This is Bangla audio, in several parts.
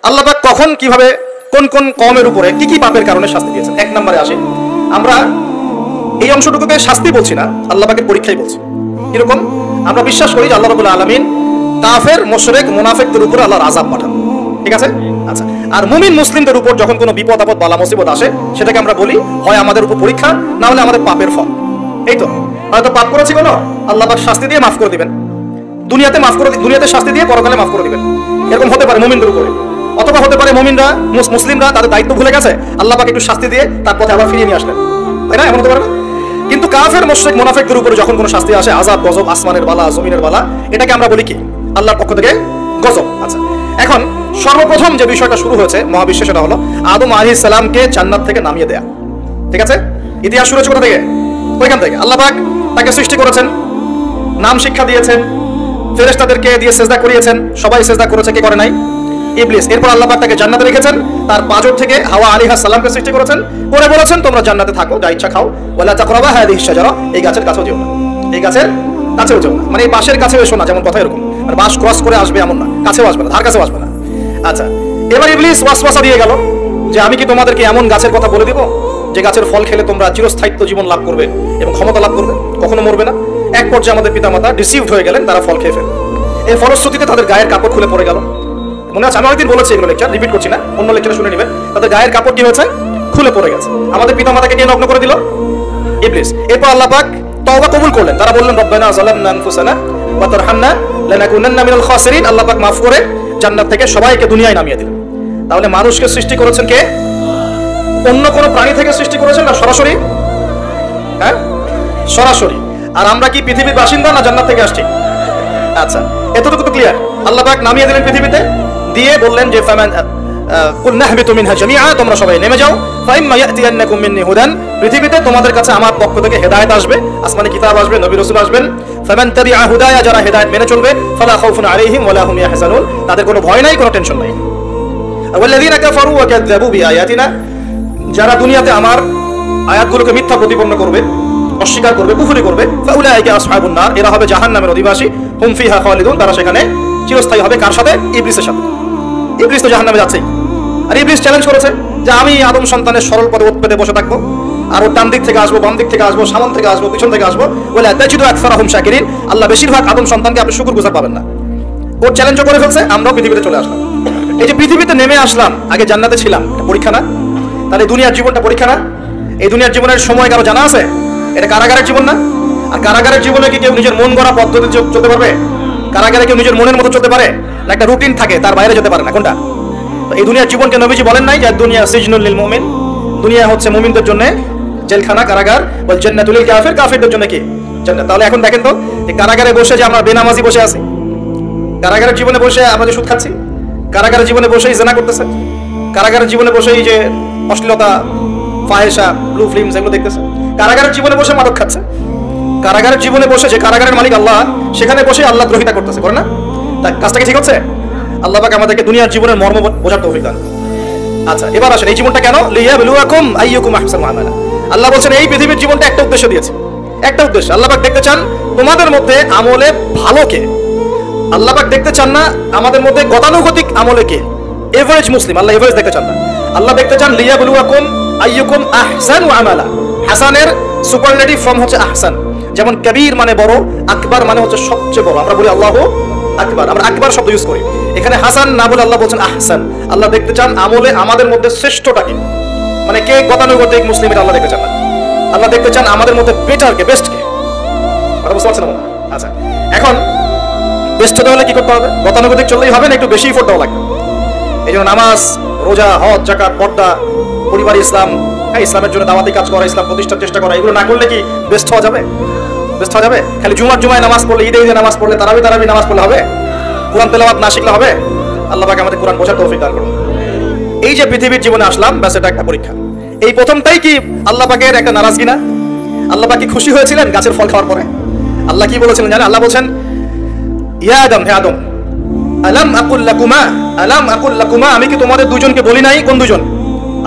আল্লাহ পাক কখন কিভাবে কোন কোন কওমের উপরে কি কি পাপের কারণে শাস্তি দিয়েছেন। এক নম্বরে আসি, আমরা এই অংশটুকুকে শাস্তি বলছি না, আল্লাহ পাকের পরীক্ষাই বলছি। কিরকম? আমরা বিশ্বাস করি যে আল্লাহ রাব্বুল আলামিন কাফের, মুশরিক, মুনাফিকদের উপরে আল্লাহর আযাব পাঠান, ঠিক আছে? আচ্ছা, আর মুমিন মুসলিমদের উপর যখন কোনো বিপদ আপদ বালা মুসিবত আসে, সেটাকে আমরা বলি হয় আমাদের উপর পরীক্ষা, না হলে আমাদের পাপের ফল। এই তো, হয়তো পাপ করেছি কোনো, আল্লাহ পাক শাস্তি দিয়ে মাফ করে দিবেন, দুনিয়াতে মাফ করে, দুনিয়াতে শাস্তি দিয়ে পরকালে মাফ করে দিবেন। এরকম হতে পারে মুমিনদের উপরে। অথবা হতে পারে মুমিনরা, মুসলিমরা তাদের দায়িত্ব ভুলে গেছে, আল্লাহ পাক একটু শাস্তি দিয়ে তার পথে আবার ফিরিয়ে নিয়ে আসলেন, তাই না? এমন হতে পারে না? কিন্তু কাফের, মুশরিক, মুনাফিকদের উপরে যখন কোনো শাস্তি আসে, আযাব, গজব, আসমানের বালা, জমিনের বালা, এটাকে আমরা বলি কি? আল্লাহর পক্ষ থেকে গজব। আচ্ছা, এখন সর্বপ্রথম যে বিষয়টা শুরু হয়েছে মহাবিশ্বে, সেটা হলো আদম আলাইহিস সালামকে জান্নাত থেকে নামিয়ে দেয়া, ঠিক আছে? ইতিহাস শুরু হচ্ছে কোথা থেকে? ওইখান থেকে। আল্লাহ পাক তাকে সৃষ্টি করেছেন, নাম শিক্ষা দিয়েছেন, ফেরেশতাদেরকে দিয়ে সেজদা করিয়েছেন, সবাই সেজদা করেছে, কে করে নাই? ইবলিস। এরপর আল্লাহ পাক তাকে জান্নাতে রেখেছেন, তার পাঁজর থেকে হাওয়া আলাইহিস সালামকে সৃষ্টি করেছেন, করে বলেছেন তোমরা জান্নাতে থাকো, যা ইচ্ছা খাও, ওয়ালা তাকরাবা হাযিহিশ শাজারা, এই গাছের কাছেও যেও না, এই গাছের কাছেও যেও না, মানে এই বাঁশের কাছেও এসো না, যেমন কথা এরকম, আর বাঁশ ক্রস করে আসবে এমন না, কাছেও আসবে না, ধার কাছেও আসবে না। আচ্ছা, এবার ইবলিস ওয়াসওয়াসা দিয়ে গেল যে আমি কি তোমাদেরকে এমন গাছের কথা বলে দিব যে গাছের ফল খেলে তোমরা চিরস্থায়িত্ব জীবন লাভ করবে এবং ক্ষমতা লাভ করবে, কখনো মরবে না। এক পর্যায়ে আমাদের পিতামাতা ডিসিভড হয়ে গেলেন, তারা ফল খেয়ে ফেলেন। এর ফলশ্রুতিতে তাদের গায়ের কাপড় খুলে পড়ে গেল। মনে আছে, আমি অনেকদিন বলেছি এগুলো, লেকচার রিপিট করছি না, অন্য লেকচারে শুনে নেবেন। তাদের গায়ের কাপড় কি হয়েছে? খুলে পড়ে গেছে। আমাদের পিতামাতাকে কে নগ্ন করে দিল? ইবলিস। এরপর আল্লাহ পাক তওবা কবুল করলেন, তারা বললেন রব্বানা যালামনা আনফুসানা ওয়া তারহামনা লানাকুনান্না মিনাল খাসিরিন। আল্লাহ পাক মাফ করে জান্নাত থেকে সবাইকে দুনিয়ায় নামিয়ে দিলেন। তাহলে মানুষকে সৃষ্টি করেছেন কে? অন্য কোন প্রাণী থেকে সৃষ্টি করেছেন না সরাসরি? হ্যাঁ, সরাসরি। আর আমরা কি পৃথিবীর বাসিন্দা না জান্নাত থেকে আসছি? আচ্ছা, এতটুকু তো ক্লিয়ার। আল্লাহ পাক নামিয়ে দিলেন পৃথিবীতে, দিয়ে বললেন যে ফামান কুল নাহবিতু মিনহা জামিআ, তোমরা সবাই নেমে যাও, ফাইম্মা ইয়াতিয়ান্নাকুম মিন্নি হুদান, পৃথিবীতে তোমাদের কাছে আমার পক্ষ থেকে হেদায়েত আসবে, আসমানি কিতাব আসবে, নবী রাসূল আসবেন। ফামান তাবিআ হুদায়া, যারা হেদায়েত মেনে চলবে, ফালা খাউফুন আলাইহিম ওয়ালা হুম ইয়াহজানুন, তাদের কোনো ভয় নাই, কোনো টেনশন নাই। ওয়াল্লাযীনা কাফারু ওয়া কাযযাবু বিআয়াতিনা, যারা দুনিয়াতে আমার আয়াতগুলোকে মিথ্যা প্রতিপন্ন করবে, অস্বীকার করবে, কুফরি করবে, ফাউলাইকা আসহাবুন নার, এরা হবে জাহান্নামের অধিবাসী, হুম ফিহা খালিদুন, তারা সেখানে চিরস্থায়ী হবে। কার সাথে? ইবলিসের সাথে। ইবলিস তো জাহান্নামে যাচ্ছেই। আর ইবলিস চ্যালেঞ্জ করেছে যে আমি আদম সন্তানের সরল পদে উৎপেতে বসে থাকবো, আর ওর ডান দিক থেকে আসবো, বাম দিক থেকে আসবো, সামনে থেকে আসবো, পিছন থেকে আসবো, বলে তাজিদু আকসারাহুম শাকিরিন, আল্লাহ বেশিরভাগ আদম সন্তানকে আপনি শুকরগুজার পাবেন না। ওর চ্যালেঞ্জও করে ফেলছে, আমরাও পৃথিবীতে চলে আসলাম। এই যে পৃথিবীতে নেমে আসলাম, আগে জান্নাতে ছিলাম, পরীক্ষা না? তাহলে দুনিয়ার জীবনটা পরীক্ষা না? এই দুনিয়ার জীবনের সময় কারো জানা আছে? এটা কারাগারের জীবন না? আর কারাগারের জীবনে কি কেউ নিজের মন গড়া পদ্ধতি চলতে পারবে? কারাগারে কেউ নিজের মনের মতো চলতে পারে না? একটা রুটিন থাকে, তার বাইরে যেতে পারে না। কোনটা? এই দুনিয়ার জীবনকে নবীজি বলেন নাই যে দুনিয়া সিজনুল লিল মুমিন, দুনিয়া হচ্ছে মুমিনদের জন্য জেলখানা, কারাগার, ওয়াল জান্নাতুল লিল কাফির, কাফিরদের জন্য কি জান্নাত। তাহলে এখন দেখেন তো, এই কারাগারে বসে যে আমরা বেনামাজি বসে আছি, কারাগারের জীবনে বসে আমরা যে সুদ খাচ্ছি, কারাগারের জীবনে বসেই জিনা করতেছে, কারাগারের জীবনে বসেই যে অশ্লীলতা, ফাহেসা, ব্লু ফিল্মস এগুলো দেখতেছে, কারাগারের জীবনে বসে মাদক খাচ্ছে, কারাগারের জীবনে বসে, যে কারাগারের মালিক আল্লাহ, সেখানে বসে আল্লাহ দ্রোহিতা করতেছে, করে না? তার কাজটা কি ঠিক হচ্ছে? আল্লাহ পাক আমাদেরকে দুনিয়ার জীবনের মর্ম বোঝার তৌফিক দান। আচ্ছা, এবার আসেন এই জীবনটা কেন? লিয়াবলুয়াকুম আইয়ুকুম আহসানু আমালা। আল্লাহ বলছেন এই পৃথিবীর জীবনটা একটা উদ্দেশ্য দিয়েছে, একটা উদ্দেশ্য। আল্লাহ পাক দেখতে চান তোমাদের মধ্যে আমলে ভালো কে। আল্লাহ পাক দেখতে চান না আমাদের মধ্যে গতানুগতিক আমলে কে, এভারেজ মুসলিম। আল্লাহ এভারেজ দেখতে চান না, আল্লাহ দেখতে চান লিয়াবলুয়াকুম আইয়ুকুম আহসানু আমালা। হাসানের সুপারলেটিভ ফর্ম হচ্ছে আহসান। যেমন কবির মানে বড়, আকবার মানে হচ্ছে সবচেয়ে বড়। আমরা বলি আল্লাহু আকবার, আমরা আকবার শব্দ ইউজ করি। এখানে হাসান না বলে আল্লাহ বলছেন আহসান। আল্লাহ দেখতে চান আমলে আমাদের মধ্যে শ্রেষ্ঠটা কি, মানে কে গতানুগতিক মুসলিম, এটা আল্লাহ দেখতে চান না। আল্লাহ দেখতে চান আমাদের মধ্যে বেটার কে, বেস্ট কে। কথা বুঝতে পারছেন না? আচ্ছা, এখন বেস্ট হতে হলে কি করতে হবে? গতানুগতিক চললেই হবে না, একটু বেশি এফোর্ট দেওয়া লাগবে। এই জন্য নামাজ, রোজা, হজ, যাকাত, পর্দা, পরিবার, ইসলাম, হ্যাঁ, ইসলামের জন্য দাওয়াতি কাজ করা, ইসলাম প্রতিষ্ঠার চেষ্টা করা, এগুলো না করলে কি বেস্ট হওয়া যাবে? বেস্ট হওয়া যাবে? খালি জুমায় নামাজ পড়লে, ঈদে নামাজ পড়লে, তারাবি নামাজ পড়লে হবে? কোরআন তেলাওয়াত না শিখলে হবে? আল্লাহ পাক আমাদের কোরআন বোঝার তৌফিক দান করুন। এই যে পৃথিবীর জীবনে আসলাম, ব্যাস এটা একটা পরীক্ষা। এই প্রথমটাই কি আল্লাহ পাকের একটা নারাজগি না? আল্লাহ পাক কি খুশি হয়েছিলেন গাছের ফল খাওয়ার পরে? আল্লাহ কি বলেছিলেন জানেন? আল্লাহ বলছেন ইয়া আদম, হে আদম, আলাম আকুল লাকুমা, আমি কি তোমাদের দুজনকে বলি নাই? কোন দুজন?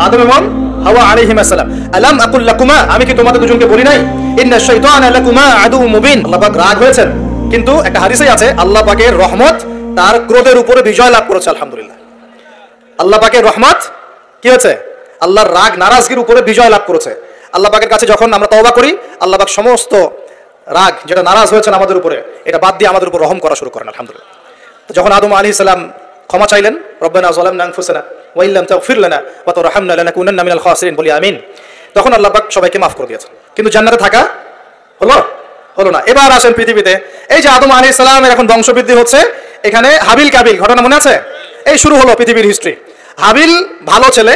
আদম এবং হাওয়া আলাইহিস সালাম। আলাম আকুল লাকুমা, আমি কি তোমাদের দুজনকে বলি নাই? ইন্না শাইতানা লাকুমা আদুউম মুবিন। আল্লাহ পাক রাগ হয়েছেন, কিন্তু একটা হাদিসে আছে আল্লাহ পাকের রহমত তার ক্রোধের উপরে বিজয় লাভ করেছে। আলহামদুলিল্লাহ। আল্লাহ পাকের রহমত কি হয়েছে, আল্লাহর রাগ নারাজগির উপরে বিজয় লাভ করেছে। আল্লাহ পাকের কাছে যখন আমরা তওবা করি, আল্লাহ পাক সমস্ত রাগ যেটা নারাজ হয়েছেন আমাদের উপরে, এটা বাদ দিয়ে আমাদের উপর রহম করা শুরু করেন। আলহামদুলিল্লাহ। যখন আদম আলাইহিস সালাম ক্ষমা চাইলেন, রব্বানা যালামনা আনফুসানা ওয়া ইল্লাম তাগফির লানা ওয়া তারহামনা লানাকুনান্না মিনাল খাসিরিন, বলি আমিন, তখন আল্লাহ পাক সবাইকে মাফ করে দিয়েছেন। কিন্তু জান্নাতে থাকা হলো না। এবার আসেন পৃথিবীতে, এই যে আদম আলাইহিস সালামের এখন বংশবৃদ্ধি হচ্ছে, এখানে হাবিল কাবিল ঘটনা মনে আছে? এই শুরু হলো পৃথিবীর হিস্ট্রি। হাবিল ভালো ছেলে,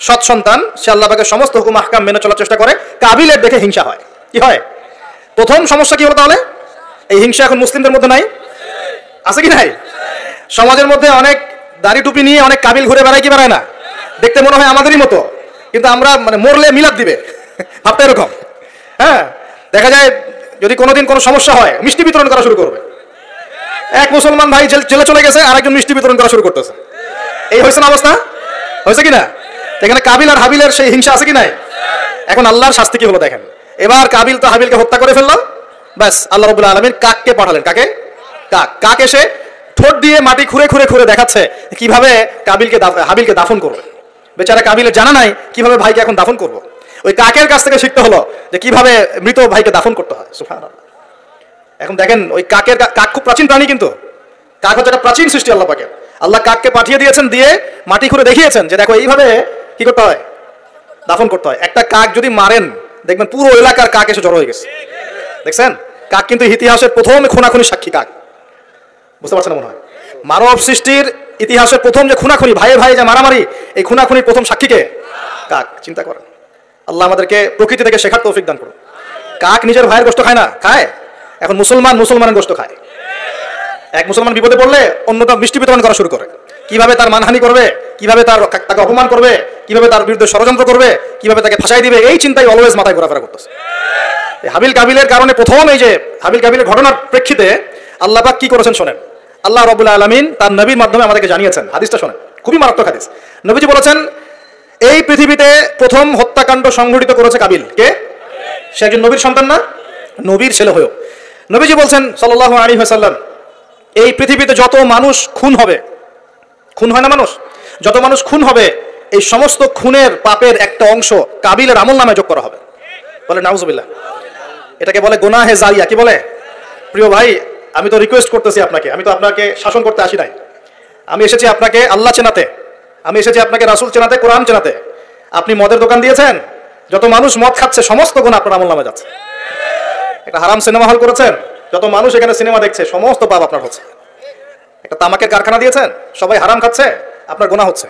সৎ সন্তান, সে আল্লাহ পাকের সমস্ত হুকুম আহকাম মেনে চলার চেষ্টা করে। কাবিলের দেখে হিংসা হয়। কি হয়? প্রথম সমস্যা কি হলো তাহলে? এই হিংসা এখন মুসলিমদের মধ্যে নাই, আছে কি নাই? সমাজের মধ্যে অনেক দাড়ি টুপি নিয়ে অনেক কাবিল ঘুরে বেড়ায় কি বেড়ায় না? দেখতে মনে হয় আমাদেরই মতো, কিন্তু আমরা মানে মরলে মিলাদ দিবে, ভাবতে এরকম। হ্যাঁ, দেখা যায় যদি কোনোদিন কোনো সমস্যা হয় মিষ্টি বিতরণ করা শুরু করবে। এক মুসলমান ভাই জেলে চলে গেছে, আরেকজন মিষ্টি বিতরণ করা শুরু করতেছে। এই হয়েছে না অবস্থা? হয়েছে কিনা? এখানে কাবিল আর হাবিলের সেই হিংসা আছে কি নাই? এখন আল্লাহর শাস্তি কি হলো দেখেন। এবার কাবিল তো হাবিলকে হত্যা করে ফেললো, ব্যাস আল্লাহ রাব্বুল আলামিন কাককে পাঠালেন। কাকে? কাক এসে ঠোঁট দিয়ে মাটি খুঁড়ে খুঁড়ে খুঁড়ে দেখাচ্ছে কিভাবে হাবিলকে দাফন করবে। বেচারা কাবিলের জানা নাই কিভাবে ভাইকে এখন দাফন করবো। ওই কাকের কাছ থেকে শিখতে হলো যে কিভাবে মৃত ভাইকে দাফন করতে হয়। সুবহানাল্লাহ। এখন দেখেন ওই কাক খুব প্রাচীন প্রাণী, কিন্তু কাক হচ্ছে একটা প্রাচীন সৃষ্টি আল্লাহ পাকের। আল্লাহ কাককে পাঠিয়ে দিয়েছেন, দিয়ে মাটি খুঁড়ে দেখিয়েছেন যে দেখো এইভাবে কি করতে হয়, দাফন করতে হয়। একটা কাক যদি মারেন দেখবেন পুরো এলাকার কাক এসে জড়ো হয়ে গেছে। দেখছেন? কাক কিন্তু ইতিহাসের প্রথম খুনাখুনি সাক্ষী। কাক, বুঝতে পারছেন মনে হয়? মানব সৃষ্টির ইতিহাসের প্রথম যে খুনাখুনি, ভাইয়ে ভাই যে মারামারি, এই খুনাখুনির প্রথম সাক্ষীকে কাক। চিন্তা করেন। আল্লাহ আমাদেরকে প্রকৃতি থেকে শেখার তৌফিক দান করুন। কাক নিজের ভাইয়ের গোশত খায় না? খায়। এখন মুসলমানের গোশত খায়। এক মুসলমান বিপদে পড়লে অন্যটা মিষ্টি বিতরণ করা শুরু করে। কিভাবে তার মানহানি করবে, কিভাবে তাকে অপমান করবে, কিভাবে তার বিরুদ্ধে ষড়যন্ত্র করবে, কিভাবে তাকে ফাঁসাই দিবে, এই চিন্তাই অলওয়েজ মাথায় ঘোরাফেরা করতেছে। হাবিল কাবিলের কারণে প্রথম এই যে হাবিল কাবিলের ঘটনার প্রেক্ষিতে আল্লাহ পাক কি করেছেন শোনেন। আল্লাহ রাব্বুল আলামিন তার নবীর মাধ্যমে আমাদেরকে জানিয়েছেন। হাদিসটা শোনেন, খুবই মারাত্মক হাদিস। নবীজি বলেছেন, এই পৃথিবীতে প্রথম হত্যাকাণ্ড সংঘটিত করেছে কাবিল। কে? সে একজন নবীর সন্তান না? নবীর ছেলে হয়েও। নবীজি বলছেন সাল্লাল্লাহু আলাইহি ওয়াসাল্লাম, এই পৃথিবীতে যত মানুষ খুন হবে, খুন হয় না মানুষ, যত মানুষ খুন হবে, এই সমস্ত খুনের পাপের একটা অংশ কাবিলের আমল নামে যোগ করা হবে। বলে নাউজুবিল্লাহ। এটাকে বলে গুনাহে জারিয়া। কি বলে? প্রিয় ভাই, আমি তো রিকোয়েস্ট করতেছি আপনাকে, আমি তো আপনাকে শাসন করতে আসি নাই। আমি এসেছি আপনাকে আল্লাহ চেনাতে, আমি এসেছি আপনাকে রাসূল চেনাতে, কোরআন চেনাতে। আপনি মদের দোকান দিয়েছেন, যত মানুষ মদ খাচ্ছে সমস্ত গুনাহ আপনার আমল নামে যাচ্ছে। একটা হারাম সিনেমা হল করেছেন, যত মানুষ এখানে সিনেমা দেখছে সমস্ত পাপ আপনার হচ্ছে। একটা তামাকের কারখানা দিয়েছেন, সবাই হারাম খাচ্ছে, আপনার গুনাহ হচ্ছে।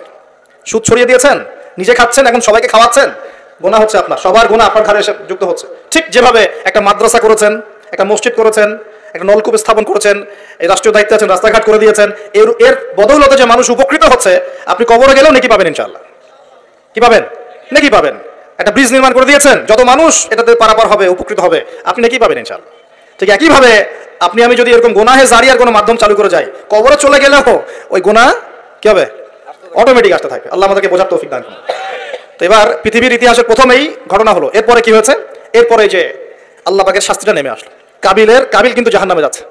সুদ ছড়িয়ে দিয়েছেন, নিজে খাচ্ছেন, এখন সবাইকে খাওয়াচ্ছেন, গুনাহ হচ্ছে আপনার। সবার গুনাহ আপনার ঘাড়ে এসে যুক্ত হচ্ছে। ঠিক যেভাবে একটা মাদ্রাসা করেছেন, একটা মসজিদ করেছেন, একটা নলকূপ স্থাপন করেছেন, এই রাষ্ট্রীয় দায়িত্বে আছেন, রাস্তাঘাট করে দিয়েছেন, এর বদৌলতে যে মানুষ উপকৃত হচ্ছে, আপনি কবরে গেলেও নেকি পাবেন ইনশাআল্লাহ। কি পাবেন? নেকি পাবেন। একটা ব্রিজ নির্মাণ করে দিয়েছেন, যত মানুষ এটাতে পারাপার হবে, উপকৃত হবে, আপনি নেকি পাবেন ইনশাআল্লাহ। ঠিক একইভাবে আপনি আমি যদি এরকম গুনাহে জারিয়ার কোনো মাধ্যম চালু করে যাই, কবরে চলে গেলেও ওই গুনাহ কি হবে? অটোমেটিক আসতে থাকবে। আল্লাহ আমাদেরকে বোঝার তৌফিক দান করুন। তো এবার পৃথিবীর ইতিহাসের প্রথমেই ঘটনা হলো। এরপরে কি হয়েছে? এরপরে যে আল্লাহ পাকের শাস্তিটা নেমে আসলো। কাবিল কিন্তু জাহান্নামে যাচ্ছে।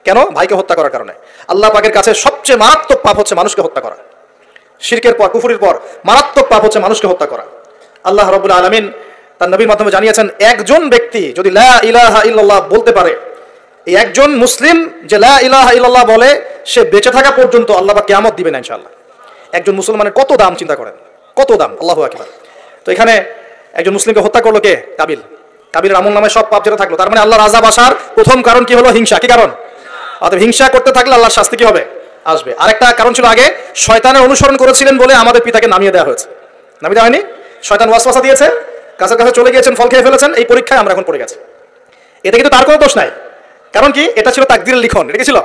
কেন? ভাইকে হত্যা করার কারণে। আল্লাহ পাকের কাছে সবচেয়ে মারাত্মক পাপ হচ্ছে মানুষকে হত্যা করা। শিরকের পর, কুফরির পর মারাত্মক পাপ হচ্ছে মানুষকে হত্যা করা। আল্লাহ রাব্বুল আলামিন তার নবীর মাধ্যমে জানিয়েছেন, একজন ব্যক্তি যদি লা ইলাহা ইল্লাল্লাহ বলতে পারে, এই একজন মুসলিম যে লা ইলাহা ইল্লাল্লাহ বলে, সে বেঁচে থাকা পর্যন্ত আল্লাহ পাক কিয়ামত দিবেন না ইনশাআল্লাহ। একজন মুসলমানের কত দাম চিন্তা করেন, কত দাম। আল্লাহু আকবার। তো এখানে একজন মুসলিমকে হত্যা করলো কে? কাবিল। কাবিলের আমল নামে সব পাপ যেটা থাকলো, তার মানে আল্লাহর আযাব আসার প্রথম কারণ কি হলো? হিংসা। কি কারণ? অতএব হিংসা করতে থাকলে আল্লাহর শাস্তি কি হবে? আসবে। আরেকটা কারণ ছিল, আগে শয়তানের অনুসরণ করেছিলেন বলে আমাদের পিতাকে নামিয়ে দেওয়া হয়েছে। নামিয়ে দেওয়া হয়নি? শয়তান ওয়াসওয়াসা দিয়েছে, কাছে কাছে চলে গিয়েছেন, ফল খেয়ে ফেলেছেন, এই পরীক্ষায় আমরা এখন পড়ে গেছি। এতে কিন্তু তার কোনো দোষ নাই, কারণ কি? এটা ছিল তাকদীরের লিখন। এটা কি ছিল?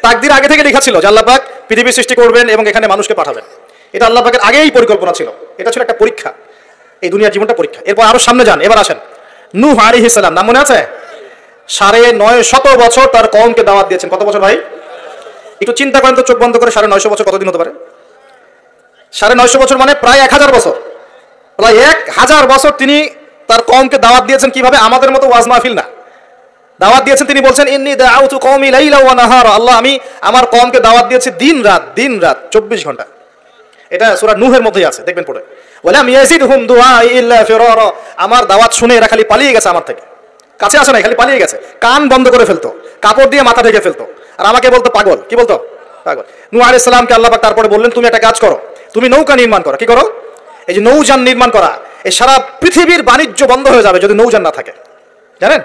তাকদীর আগে থেকে লেখা ছিল যে আল্লাহ পাক পৃথিবী সৃষ্টি করবেন এবং এখানে মানুষকে পাঠাবেন। এটা আল্লাহ পাকের আগেই পরিকল্পনা ছিল। এটা ছিল একটা পরীক্ষা, এই দুনিয়ার জীবনটা পরীক্ষা। এরপর আরো সামনে যান, এবার আসেন নূহ আলাইহিস সালাম। নাম মনে আছে? 950 বছর তার কওমকে দাওয়াত দিয়েছেন। কত বছর ভাই? একটু চিন্তা করেন তো, চোখ বন্ধ করে। 950 বছর কতদিন হতে পারে? 950 বছর মানে প্রায় 1000 বছর। প্রায় 1000 বছর তিনি তার কওমকে দাওয়াত দিয়েছেন। কিভাবে? আমাদের মতো ওয়াজ মাহফিল না, দাওয়াত দিয়েছেন। তিনি বলছেন, ইন্নী দাআউতু কওমি লাইলা ওয়া নাহারা। আল্লাহ, আমি আমার কওমকে দাওয়াত দিয়েছি দিন রাত 24 ঘন্টা। এটা সূরা নূহের মধ্যেই আছে, দেখবেন পড়ে। ওয়ালাম ইয়াজিদহুম দুআই ইল্লা ফিরারা, আমার দাওয়াত শুনে এরা খালি পালিয়ে গেছে আমার থেকে, কাছে আসে না, খালি পালিয়ে গেছে। কান বন্ধ করে ফেলতো, কাপড় দিয়ে মাথা ঢেকে ফেলতো, আর আমাকে বলতো পাগল। কি বলতো? পাগল। নূহ আলাইহিস সালামকে আল্লাহ পাক তারপরে বললেন, তুমি একটা কাজ করো, তুমি নৌকা নির্মাণ করো। কি করো? এই যে নৌযান নির্মাণ করা, এই সারা পৃথিবীর বাণিজ্য বন্ধ হয়ে যাবে যদি নৌযান না থাকে, জানেন?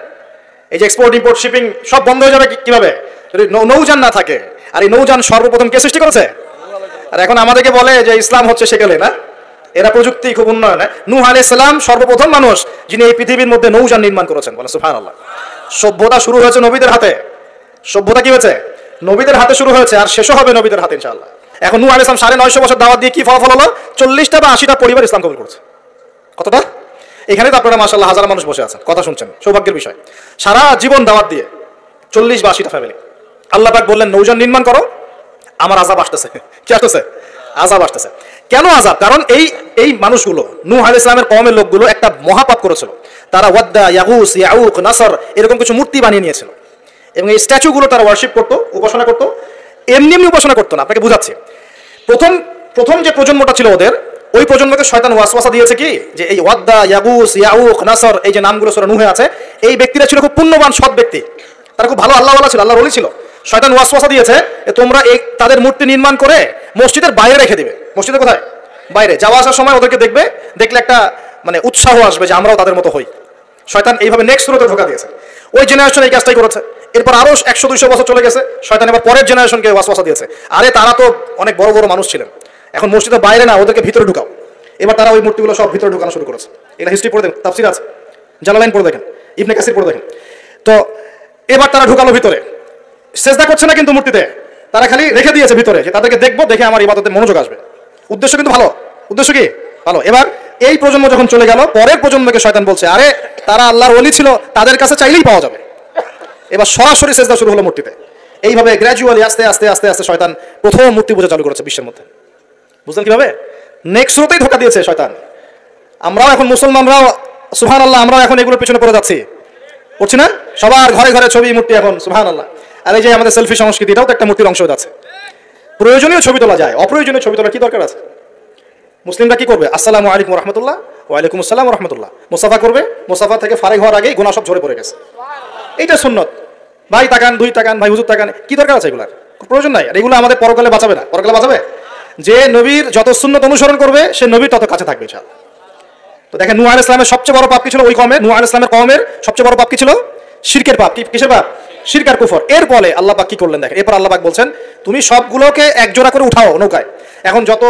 এই যে এক্সপোর্ট ইম্পোর্ট শিপিং সব বন্ধ হয়ে যাবে কিভাবে? যদি নৌযান না থাকে। আর এই নৌযান সর্বপ্রথম কে সৃষ্টি করেছে? আর এখন আমাদেরকে বলে যে ইসলাম হচ্ছে সেকেলে, না? এরা প্রযুক্তি খুব উন্নয়ন। নূহ আলাইহিস সালাম সর্বপ্রথম মানুষ যিনি এই পৃথিবীর মধ্যে নৌযান নির্মাণ করেছেন, বলে সুবহানাল্লাহ। সভ্যতা শুরু হয়েছে নবীদের হাতে। সভ্যতা কি হয়েছে? নবীদের হাতে শুরু হয়েছে, আর শেষও হবে নবীদের হাতে ইনশাআল্লাহ। এখন নূহ আলাইহিস সালাম 950 বছর দাওয়াত দিয়ে কি ফলাফল হলো? 40টা বা 80টা পরিবার ইসলাম কবুল করেছে। কতটা? এখানে তো আপনারা মাশাআল্লাহ হাজার মানুষ বসে আছেন, কথা শুনছেন, সৌভাগ্যের বিষয়। সারা জীবন দাওয়াত দিয়ে 40 বা 80টা ফ্যামিলি। আল্লাহ পাক বললেন নৌযান নির্মাণ করো, আমার আযাব আসতেছে। কি আসতেছে? আযাব আসতেছে। কেন আযাব? কারণ এই মানুষগুলো, নূহ আলাইহিস সালামের কওমের লোকগুলো একটা মহাপাপ করেছিল। তারা ওয়াদ্দা, ইয়াগুস, ইয়াউক, নাসর এরকম কিছু মূর্তি বানিয়ে নিয়েছিল, এবং এই স্ট্যাচুগুলো তারা ওয়ার্শিপ করতো, উপাসনা করতো। এমনি এমনি উপাসনা করতো না, আপনাকে বুঝাচ্ছি। প্রথম যে প্রজন্মটা ছিল ওদের, ওই প্রজন্মকে শয়তান ওয়াসওয়াসা দিয়েছে কি, যে এই ওয়াদ্দা, ইয়াগুস, ইয়াউক, নাসর এই যে নামগুলো সূরা নূহে আছে, এই ব্যক্তিরা ছিল খুব পুণ্যবান সৎ ব্যক্তি, তারা খুব ভালো আল্লাহওয়ালা ছিল, আল্লাহর ওলি ছিল। শয়তান ওয়াসওয়াসা দিয়েছে তোমরা এই তাদের মূর্তি নির্মাণ করে মসজিদের বাইরে রেখে দিবে। মসজিদের কোথায়? বাইরে। যাওয়া আসার সময় ওদেরকে দেখলে একটা মানে উৎসাহ আসবে যে আমরাও তাদের মতো হই। শয়তান এইভাবে নেক্সট সুরতে ধোঁকা দিয়েছে। ওই জেনারেশন এই কাজটাই করেছে। এরপর আরো 100-200 বছর চলে গেছে, শয়তান এবার পরের জেনারেশনকে ওয়াসওয়াসা দিয়েছে, আরে তারা তো অনেক বড় বড় মানুষ ছিলেন, এখন মসজিদের বাইরে না, ওদেরকে ভিতরে ঢুকাও। এবার তারা ওই মূর্তিগুলো সব ভিতরে ঢুকানো শুরু করেছে। এটা হিস্ট্রি পড়ে দেখেন, তাফসীর আছে, জালালাইন পড়ে দেখেন, ইবনে কাসির পড়ে দেখেন। তো এবার তারা ঢুকালো ভিতরে, সেজদা করছে না কিন্তু মূর্তিতে, তারা খালি রেখে দিয়েছে ভিতরে, যে তাদেরকে দেখবো, দেখে আমার ইবাদতে মনোযোগ আসবে। উদ্দেশ্য কিন্তু ভালো। উদ্দেশ্য কি? ভালো। এবার এই প্রজন্ম যখন চলে গেল, পরের প্রজন্মকে শয়তান বলছে আরে তারা আল্লাহর ওলি ছিল, তাদের কাছে চাইলেই পাওয়া যাবে। এবার সরাসরি সেজদা শুরু হলো মূর্তিতে। এইভাবে গ্র্যাজুয়ালি আস্তে আস্তে আস্তে আস্তে শয়তান প্রথম মূর্তি পূজা চালু করেছে বিশ্বের মধ্যে। বুঝলেন কিভাবে? নেক্সট শুরুতেই ধোঁকা দিয়েছে শয়তান। আমরাও এখন মুসলমানরাও সুবহানাল্লাহ, আমরাও এখন এগুলোর পিছনে পড়ে যাচ্ছি, পড়ছি না? সবার ঘরে ঘরে ছবি, মূর্তি এখন, সুবহানাল্লাহ। আর এই যে আমাদের সেলফি সংস্কৃতি, এটাও তো একটা মূর্তির অংশ আছে। প্রয়োজনীয় ছবি তোলা যায়, অপ্রয়োজনীয় ছবি তোলার কি দরকার আছে? মুসলিমরা কি করবে? আসসালামু আলাইকুম রাহমাতুল্লাহ, ওয়ালাইকুম আসসালাম রাহমাতুল্লাহ, মুসাফা করবে। মুসাফা থেকে ফারেক হওয়ার আগেই গুনাহ সব ঝরে পড়ে গেছে। এইটা সুন্নত। ভাই তাকান, দুই তাকান, ভাই হুজুর তাকান, কি দরকার আছে এগুলার? প্রয়োজন নাই। আর এগুলো আমাদের পরকালে বাঁচাবে না। পরকালে বাঁচাবে যে নবীর যত সুন্নত অনুসরণ করবে, সে নবীর তত কাছে থাকবে ইনশাআল্লাহ। তো দেখেন নূহ আলাইহিস সালামের সবচেয়ে বড় পাপ কি ছিল? ওই কওমে, নূহ আলাইহিস সালামের কওমের সবচেয়ে বড় পাপ কি ছিল? শিরকের পাপ। কিসের পাপ? শিরক আর কুফর। এর ফলে আল্লাহ পাক কি করলেন দেখেন। এরপর আল্লাহ পাক বলছেন তুমি সবগুলোকে একজোড়া করে উঠাও নৌকায়। এখন যত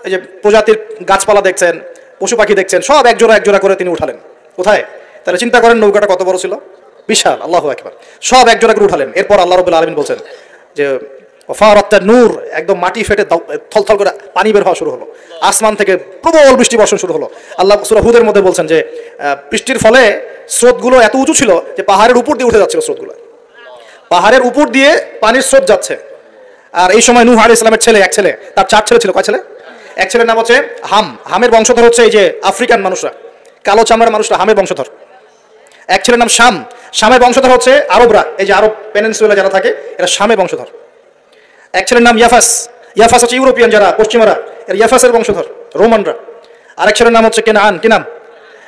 এই যে প্রজাতির গাছপালা দেখছেন, পশু পাখি দেখছেন, সব একজোড়া করে তিনি উঠালেন। কোথায়? তাহলে চিন্তা করেন নৌকাটা কত বড় ছিল, বিশাল। আল্লাহু আকবার। সব একজোড়া করে উঠালেন। এরপর আল্লাহ রাব্বুল আলামিন বলছেন যে ওয়াফারাত নূর, একদম মাটি ফেটে থলথল করে পানি বের হওয়া শুরু হলো, আসমান থেকে প্রবল বৃষ্টি বর্ষণ শুরু হলো। আল্লাহ সূরা হুদের মধ্যে বলছেন যে বৃষ্টির ফলে স্রোতগুলো এত উঁচু ছিল যে পাহাড়ের উপর দিয়ে উঠে যাচ্ছিল স্রোতগুলো, পাহাড়ের উপর দিয়ে পানির স্রোত যাচ্ছে। আর এই সময় নূহ আলাইহিস সালামের ছেলে, এক ছেলে, তার 4 ছেলে ছিল। কয় ছেলে? এক ছেলের নাম হচ্ছে হাম। হামের বংশধর হচ্ছে এই যে আফ্রিকান মানুষরা, কালো চামড়ার মানুষরা হামের বংশধর। এক ছেলের নাম শাম। শামের বংশধর হচ্ছে আরবরা, এই যে আরব পেনিনসুলা যারা থাকে, এরা শামের বংশধর। এক ছেলের নাম ইয়াফাস। ইয়াফাস হচ্ছে ইউরোপিয়ান যারা, পশ্চিমারা, এর ইয়াফাসের বংশধর, রোমানরা। আরেক ছেলের নাম হচ্ছে কেনান। কি নাম?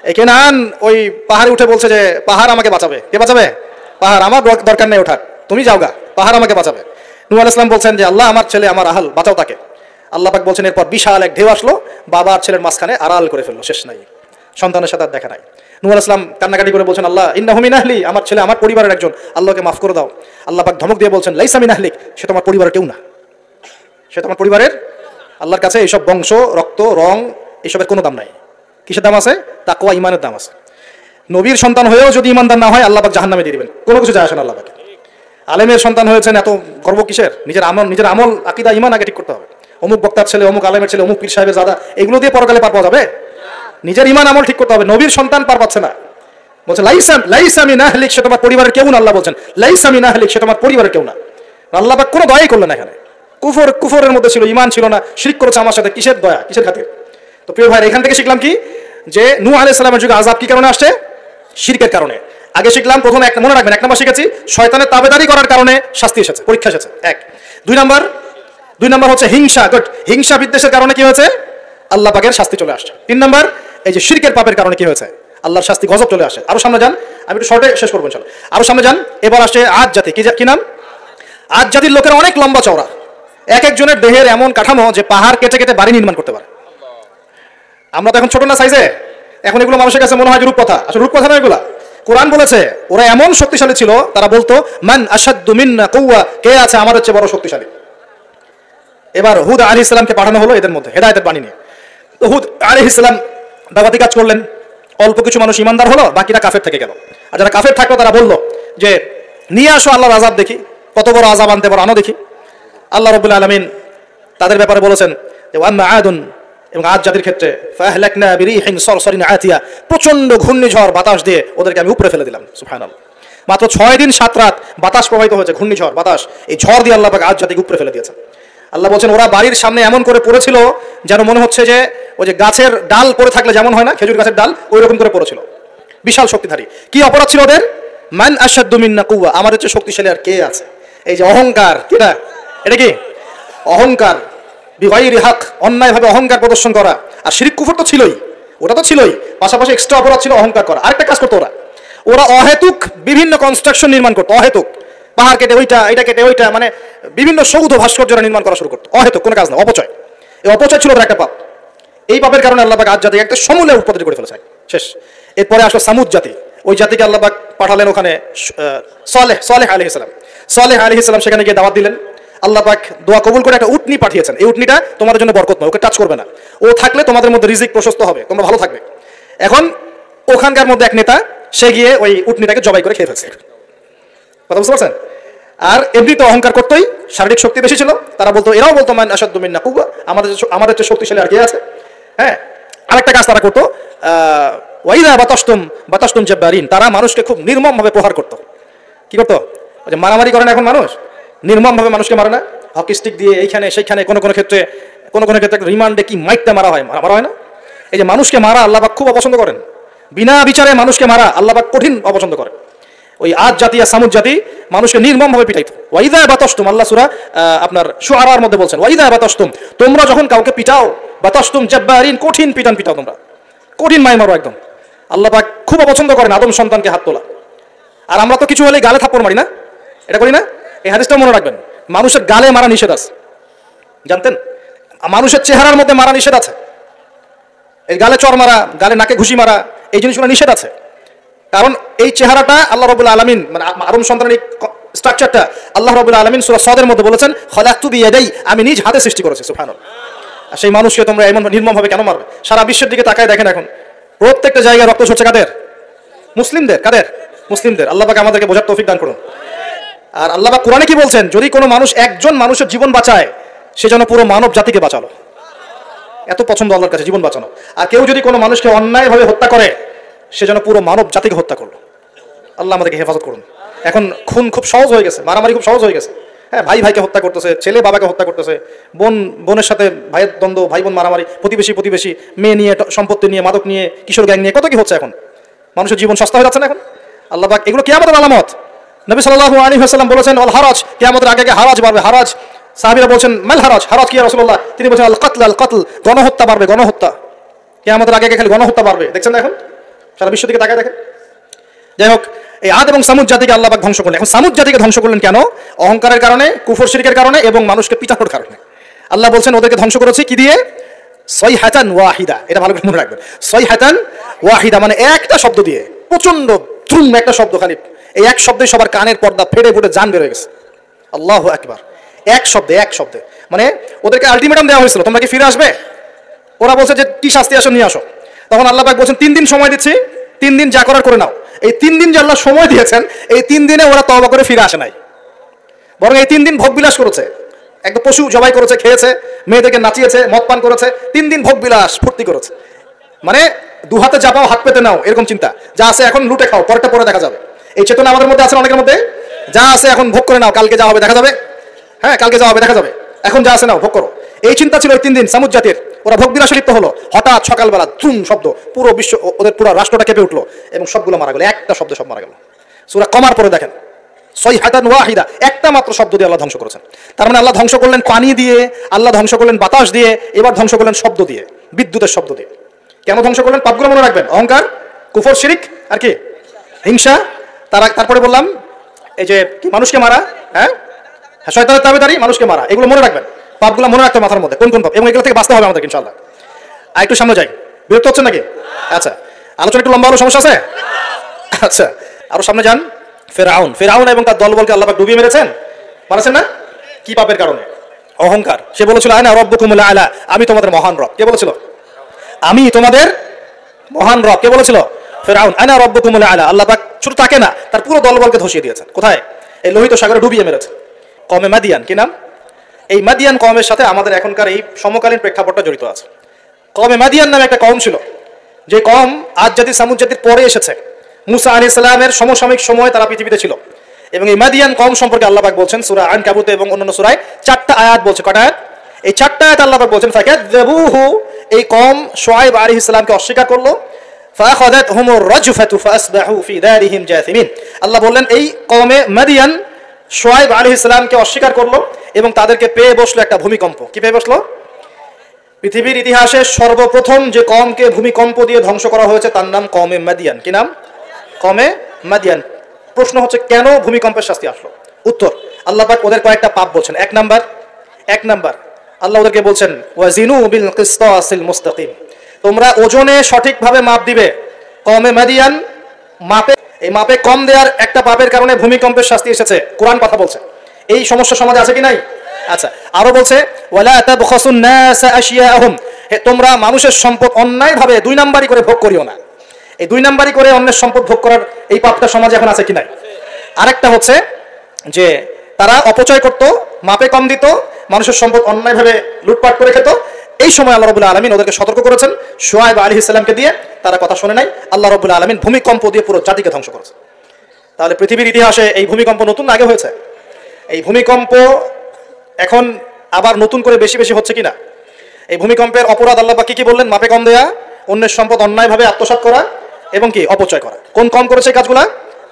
এই কেনান ওই পাহাড়ে উঠে বলছে যে পাহাড় আমাকে বাঁচাবে। কে বাঁচাবে? পাহাড়। আমার দরকার নেই ওঠার, তুমি যাও গা, পাহাড় আমাকে বাঁচাবে। নূহ আলাইহিস সালাম বলছেন যে আল্লাহ আমার ছেলে, আমার আহাল, বাঁচাও তাকে। আল্লাহ পাক বলছেন এরপর বিশাল এক ঢেউ আসলো, বাবা আর ছেলের মাঝখানে আড়াল করে ফেললো, শেষ নাই, সন্তানের সাথে আর দেখা নাই। নূহ আলাইহিস সালাম কান্নাকাটি করে বলছেন আল্লাহ ইন্নাহু মিন আহলি, আমার ছেলে আমার পরিবারের একজন, আল্লাহকে মাফ করে দাও। আল্লাহ পাক ধমক দিয়ে বলছেন লাইসা মিন আহলিক, সে তোমার পরিবারের কেউ না, সে তোমার পরিবারের। আল্লাহর কাছে এইসব বংশ, রক্ত, রং এসবের কোনো দাম নাই। কিসের দাম আছে? তাকওয়া, ঈমানের দাম আছে। নবীর সন্তান হয়েও যদি ঈমানদার না হয়, আল্লাহ পাক জাহান্নামে দিয়ে দিবেন, কোনো কিছু যায় আসে না আল্লাহ পাক। আলেমের সন্তান হয়েছেন, এত গর্ব কিসের? নিজের আমল, আকীদা, ঈমান আগে ঠিক করতে হবে। অমুক বক্তার ছেলে, অমুক আলেমের ছেলে, অমুক পীর সাহেবের দাদা, এগুলো দিয়ে পরকালে পার পাওয়া যাবে? নিজের ঈমান আমল ঠিক করতে হবে। নবীর সন্তান পার পাচ্ছে না, বলছে লাইসা মিন আহলিক, সে তোমার পরিবারের কেউ না। আল্লাহ বলছেন লাইসা মিন আহলিক, সে তোমার পরিবারের কেউ না। আল্লাহ পাক কোনো দয়াই করলেন না এখানে। কুফরের মধ্যে ছিল, ঈমান ছিল না, শিরক করেছে আমার সাথে, কিসের দয়া, কিসের খাতির? তো প্রিয় ভাই, এখান থেকে শিখলাম কি, যে নূহ আলাইহিস সালামের যুগে আযাব কি কারণে আসছে? শিরকের কারণে। আগে শিখলাম, প্রথমে মনে রাখবেন, 1 নম্বর শিখেছি শয়তানের তাবেদারি করার কারণে শাস্তি এসেছে, পরীক্ষা এসেছে, 1। 2 নম্বর 2 নম্বর হচ্ছে হিংসা, গুড, হিংসা বিদ্বেষের কারণে কি হয়েছে? আল্লাহ পাকের শাস্তি চলে আসছে। 3 নম্বর এই যে শিরকের পাপের কারণে কি হয়েছে? আল্লাহর শাস্তি, গজব চলে আসে। আরো সামনে যান, আমি একটু শর্টে শেষ করবো ইনশাআল্লাহ। আরো সামনে যান, এবার আসে আদ জাতি। কি নাম? আদ জাতির লোকের অনেক লম্বা চওড়া, এক একজনের দেহের এমন কাঠামো যে পাহাড় কেটে কেটে বাড়ি নির্মাণ করতে পারে। আমরা তো এখন ছোট না সাইজে, এখন এগুলো মানুষের কাছে মনে হয় যে রূপকথা, আসলে রূপকথা নয় এগুলা। কোরআন বলেছে ওরা এমন শক্তিশালী ছিল, তারা বলতো মান আশাদ্দু মিন্না কুওয়া, কে আছে আমাদের চেয়ে বড় শক্তিশালী। এবার হুদ আলাইহিস সালামকে পাঠানো হলো এদের মধ্যে হেদায়েতের বাণী নিয়ে। তো হুদ আলাইহিস সালাম দাওয়াতি কাজ করলেন, অল্প কিছু মানুষ ইমানদার হলো, বাকিরা কাফের থেকে গেল। আর যারা কাফের থাকলো তারা বলল যে নিয়ে আসো আল্লাহর আযাব, দেখি কত বড় আযাব আনতে পারো, আনো দেখি। আল্লাহ রাব্বুল আলামিন তাদের ব্যাপারে বলেছেন যে ওয়াম্মা আদুন, এবং আদ জাতির ক্ষেত্রে ফাহলাকনা বিরিহিন সরসরিন আতিয়া, প্রচন্ড ঘূর্ণিঝড় বাতাস দিয়ে ওদেরকে আমি উপরে ফেলে দিলাম। সুবহানাল্লাহ, মাত্র 6 দিন 7 রাত বাতাস প্রবাহিত হয়েছে, ঘূর্ণিঝড় বাতাস, এই ঝড় দিয়ে আল্লাহ পাক আদ জাতিকে উপরে ফেলে দিয়েছেন। আল্লাহ বলছেন ওরা বাড়ির সামনে এমন করে পড়েছিল যেন মনে হচ্ছে যে ওই যে গাছের ডাল পড়ে থাকলে যেমন হয় না, খেজুর গাছের ডাল, ওই রকম করে পড়েছিল। বিশাল শক্তিধারী। কি অপরাধ ছিল ওদের? মান আশাদ্দু মিন্না কুওয়া, আমাদের চেয়ে শক্তিশালী আর কে আছে? এই যে অহংকার, কিটা এটা কি অহংকার, বিগাইরি হক, অন্যায়ভাবে অহংকার প্রদর্শন করা। আর শিরক কুফর তো ছিলই, ওটা তো ছিলই, পাশাপাশি এক্সট্রা অপরাধ ছিল অহংকার করা। আরেকটা কাজ করতো ওরা অহেতুক বিভিন্ন কনস্ট্রাকশন নির্মাণ করতো, অহেতুক পাহাড় কেটে ওইটা, এটা কেটে ওইটা, মানে বিভিন্ন সৌধ ভাস্কর্যরা নির্মাণ করা শুরু করতো, অহেতুক কোনো কাজ না, অপচয়। এই অপচয় ছিল ওদের একটা পাপ। এই পাপের কারণে আল্লাহ পাক আদ জাতিকে একটা সমূলে উৎপত্তি করে ফেলেছে, শেষ। এরপরে আসলো সামুদ জাতি, ওই জাতিকে আল্লাহ পাক পাঠালেন ওখানে সালেহ আলাইহিস সালাম। সালেহ আলাইহিস সালাম সেখানে গিয়ে দাওয়াত দিলেন। আল্লাহ পাক দোয়া কবুল করে একটা উটনি পাঠিয়েছেন। এই উটনিটা তোমাদের জন্য বরকতময়, ওকে টাচ করবে না, ও থাকলে তোমাদের মধ্যে রিজিক প্রশস্ত হবে, তোমরা ভালো থাকবে। এখন ওখানকার মধ্যে এক নেতা, সে গিয়ে ওই উটনিটাকে জবাই করে খেয়ে ফেলছে। কথা বুঝতে পারছেন? আর এমনিতে অহংকার করতোই, শারীরিক শক্তি বেশি ছিল। তারা বলতো, এরাও বলতো মান আশাদ্দু মিন্না কুওয়া, আমাদের চেয়ে শক্তিশালী আর কে আছে? হ্যাঁ, আরেকটা কাজ তারা করতো, ওয়াইদা বাতাসতুম জাব্বারিন, তারা মানুষকে খুব নির্মমভাবে প্রহার করতো। কি করতো? ওই যে মারামারি করে না এখন মানুষ, নির্মমভাবে মানুষকে মারে না, হকি স্টিক দিয়ে এইখানে সেইখানে, কোনো ক্ষেত্রে রিমান্ডে কি মাইটটা মারা হয় না? এই যে মানুষকে মারা আল্লাহ পাক খুব অপছন্দ করেন, বিনা বিচারে মানুষকে মারা আল্লাহ পাক কঠিন অপছন্দ করেন। ওই আদ জাতি আর সামুদ জাতি মানুষকে নির্মমভাবে পিটাইতো। ওয়াইদা বাতাসতুম, আল্লাহ সূরা আপনার শুআরার মধ্যে বলছেন ওয়াইদা বাতাসতুম, তোমরা যখন কাউকে পিটাও, বাতাসতুম জাব্বারিন, কঠিন পিটাও তোমরা, কঠিন মাই মারো একদম। আল্লাহ পাক খুব অপছন্দ করেন আদম সন্তানকে হাত তোলা। আর আমরা তো কিছু হলে গালে থাপ্পড় মারি না, এটা করি না? এই হাদিসটা মনে রাখবেন, মানুষের গালে মারা নিষেধ আছে, জানতেন? মানুষের চেহারার মধ্যে মারা নিষেধ আছে। এই গালে চর মারা, গালে নাকে ঘুষি মারা, এই জিনিসগুলো নিষেধ আছে। কারণ এই চেহারাটা আল্লাহ রাব্বুল আলামিন, মানে আদম সন্তানের এই স্ট্রাকচারটা আল্লাহ রাব্বুল আলামিন সূরা সাদের মধ্যে বলেছেন খলাকতু বিয়াদাই, আমি নিজ হাতে সৃষ্টি করেছি। সুবহানাল্লাহ। আর সেই মানুষকে তোমরা এমন নির্মমভাবে কেন মারবে? সারা বিশ্বের দিকে তাকায় দেখেন, এখন প্রত্যেকটা জায়গায় রক্ত ঝরছে কাদের? মুসলিমদের। কাদের? মুসলিমদের। আল্লাহ পাক আমাদেরকে বোঝার তৌফিক দান করুন। আর আল্লাহ পাক কোরআনে কি বলছেন? যদি কোনো মানুষ একজন মানুষের জীবন বাঁচায়, সে যেন পুরো মানব জাতিকে বাঁচালো। এত পছন্দ আল্লাহর কাছে জীবন বাঁচানো। আর কেউ যদি কোনো মানুষকে অন্যায়ভাবে হত্যা করে, সে যেন পুরো মানব জাতিকে হত্যা করলো। আল্লাহ আমাদেরকে হেফাজত করুন। এখন খুন খুব সহজ হয়ে গেছে, মারামারি খুব সহজ হয়ে গেছে। হ্যাঁ, ভাই ভাইকে হত্যা করতেছে, ছেলে বাবাকে হত্যা করতেছে, বোনের সাথে ভাইয়ের দ্বন্দ্ব, ভাই বোন মারামারি, প্রতিবেশী, মেয়ে নিয়ে, সম্পত্তি নিয়ে, মাদক নিয়ে, কিশোর গ্যাং নিয়ে, কত কি হচ্ছে এখন। মানুষের জীবন সস্তা হয়ে যাচ্ছে না এখন? আল্লাহ পাক এগুলো কিয়ামতের আলামত। নবী সাল্লাল্লাহু আলাইহি ওয়াসাল্লাম বলেছেন আল হারাজ, কিয়ামতের আগে হারাজ বাড়বে, হারাজ। সাহাবীরা বলছেন মাল হারাজ, হারাজ কি ইয়া রাসূলুল্লাহ? তিনি বলেছেন আল কতল, গণহত্যা বাড়বে, গণহত্যা। কিয়ামতের আগে খালি গণহত্যা বাড়বে, দেখছেন না এখন? সারা বিশ্ব দিকে তাকায় দেখেন। যাই হোক, এই আদ এবং সামুদ জাতিকে আল্লাহ পাক ধ্বংস করলেন। এখন সামুদ জাতিকে ধ্বংস করলেন কেন? অহংকারের কারণে, কুফর শিরকের কারণে এবং মানুষকে পিটানোর কারণে। আল্লাহ বলছেন ওদেরকে ধ্বংস করেছি কি দিয়ে? সাইহাতান ওয়াহিদা। এটা ভালো করে মনে রাখবেন, সাইহাতান ওয়াহিদা মানে একটা শব্দ দিয়ে, প্রচন্ড দ্রুম একটা শব্দ, খালি এই এক শব্দে সবার কানের পর্দা ফেটে ফুটে জান বের হয়ে গেছে। আল্লাহু আকবার। এক শব্দে মানে ওদেরকে আলটিমেটাম দেওয়া হয়েছিল, তোমরা কি ফিরে আসবে? ওরা বলছে যে কি শাস্তি আসো নিয়ে আসো। তখন আল্লাহ পাক বলছেন 3 দিন সময় দিচ্ছি, 3 দিন যা করার করে নাও। এই 3 দিন যে আল্লাহ সময় দিয়েছেন, এই 3 দিনে ওরা তওবা করে ফিরে আসে নাই, বরং এই 3 দিন ভোগবিলাস করেছে, একটা পশু জবাই করেছে, খেয়েছে, মেয়েদেরকে নাচিয়েছে, মদ পান করেছে, 3 দিন ভোগবিলাস ফুর্তি করেছে। মানে 2 হাতে চাপাও হাত পেতে নাও, এরকম চিন্তা। যা আছে এখন লুটে খাও, পরেরটা পরে দেখা যাবে। এই চেতনা আমাদের মধ্যে আছে অনেকের মধ্যে। যা আছে এখন ভোগ করে নাও, কালকে যা হবে দেখা যাবে। হ্যাঁ, কালকে যা হবে দেখা যাবে, এখন যা আছে নাও, ভোগ করো। এই চিন্তা ছিল ওই 3 দিন সামুদ জাতির। ওরা ভোগবিলাসে লিপ্ত হলো। হঠাৎ সকালবেলা ধুম শব্দ, পুরো বিশ্ব, ওদের পুরো রাষ্ট্রটা কেঁপে উঠলো এবং সবগুলো মারা গেল। একটা শব্দে সব মারা গেল। সূরা কমার পরে দেখেন, সাইহাতান ওয়াহিদা, একটা মাত্র শব্দ দিয়ে আল্লাহ ধ্বংস করেছেন। তার মানে আল্লাহ ধ্বংস করলেন পানি দিয়ে, আল্লাহ ধ্বংস করলেন বাতাস দিয়ে, এবার ধ্বংস করলেন শব্দ দিয়ে, বিদ্যুতের শব্দ দিয়ে। কেন ধ্বংস করলেন? পাপগুলো মনে রাখবেন, অহংকার, কুফর, শিরিক, আর কি হিংসা, তারপরে বললাম এই যে মানুষকে মারা, হ্যাঁ শয়তানের তাবেদারি, মানুষকে মারা, এগুলো মনে রাখবেন। পাপগুলো মনে রাখতে মাথার মধ্যে কোন কোন পাপ, এবং এগুলো থেকে বাঁচতে হবে আমাদের ইনশাআল্লাহ। আর একটু সামনে যাই, বিরক্ত হচ্ছেন নাকি? আচ্ছা, আলোচনা একটু লম্বা হলো, সমস্যা আছে? আচ্ছা, আরো সামনে যান। ফেরাউন এবং তার দলবলকে আল্লাহ পাক ডুবিয়ে মেরেছেন, মারেছেন না? কি পাপের কারণে? অহংকার। সে বলেছিল আনা রব্বুকুমুল আলা, আমি তোমাদের মহান রব। কে বলেছিল? আমি তোমাদের মহান রব। কে বলেছিল? ফেরাউন। আনা রব্বুকুমুল আলা। আল্লাহ পাক শুধু তাকে না, তার পুরো দলবলকে ধসিয়ে দিয়েছেন। কোথায়? এই লোহিত সাগরে ডুবিয়ে মেরেছে। কমে মাদিয়ান, কি নাম? এই মাদিয়ান কমের সাথে আমাদের এখনকার এই সমকালীন প্রেক্ষাপটটা জড়িত আছে। কমে মাদিয়ান নামে একটা কম ছিল, যে কম আদ জাতি সামুদ জাতির পরে এসেছে। মুসা আলাইহিস সালামের সমসাময়িক সময় তারা পৃথিবীতে ছিল। এবং এই মাদিয়ান কম সম্পর্কে আল্লাহ পাক বলছেন সূরা আনকাবুত এবং অন্যান্য সূরায় 4টা আয়াত বলছে। কয়টা আয়াত? এই 4টা আয়াত আল্লাহ পাক বলছেন ফাকাযযাবুহু, এই কম শুআয়ব আলাইহিস সালামকে অস্বীকার করলো। ফাআখাযাতহুমুর রাজফাতু ফাআসবাহু ফি দারিহিম জাসিমিন। আল্লাহ বললেন এই কওমে মাদিয়ান শুআয়ব আলাইহিস সালামকে অস্বীকার করলো এবং তাদেরকে পেয়ে বসলো একটা ভূমিকম্প। কি পেয়ে বসলো? পৃথিবীর ইতিহাসে সর্বপ্রথম যে কওমকে ভূমিকম্প দিয়ে ধ্বংস করা হয়েছে তার নাম কওমে মাদিয়ান। কি নাম? কওমে মাদিয়ান। প্রশ্ন হচ্ছে কেন ভূমিকম্পের শাস্তি আসলো? উত্তর, আল্লাহ পাক ওদের কয়েকটা পাপ বলছেন। এক নাম্বার আল্লাহ ওদেরকে বলছেন ওয়াজিনু বিল কিসতাসিল মুস্তাকিম, তোমরা ওজনে সঠিকভাবে মাপ দিবে। কওমে মাদিয়ান মাপে, এই মাপে কম দেওয়ার একটা পাপের কারণে ভূমিকম্পের শাস্তি এসেছে। কোরআন কথা বলছে। এই সমস্যা সমাজে আছে কি নাই? আচ্ছা, আরো বলছে ওয়ালা তাবখাসুন নাস আশিয়াহুম, তোমরা মানুষের সম্পদ অন্যায়ভাবে 2 নাম্বারি করে ভোগ করিও না। এই 2 নাম্বারি করে অন্যের সম্পদ ভোগ করার এই পাপটা সমাজে এখন আছে কি নাই? আরেকটা হচ্ছে যে তারা অপচয় করত, মাপে কম দিত, মানুষের সম্পদ অন্যায়ভাবে লুটপাট করে খেত। এই সময় আল্লাহ রাব্বুল আলামিন ওদেরকে সতর্ক করেছেন শুআয়ব আলাইহিস সালামকে দিয়ে, তারা কথা শুনে নাই। আল্লাহ রাব্বুল আলামিন ভূমিকম্প দিয়ে পুরো জাতিকে ধ্বংস করেছে। তাহলে পৃথিবীর ইতিহাসে এই ভূমিকম্প নতুন আগে হয়েছে? এই ভূমিকম্প এখন আবার নতুন করে বেশি বেশি হচ্ছে কিনা? এই ভূমিকম্পের অপরাধ আল্লাহ পাক কি বললেন? মাপে কম দেয়া, অন্যের সম্পদ অন্যায়ভাবে আত্মসাৎ করা এবং কি অপচয় করা। কোন কম করেছে এই কাজগুলা?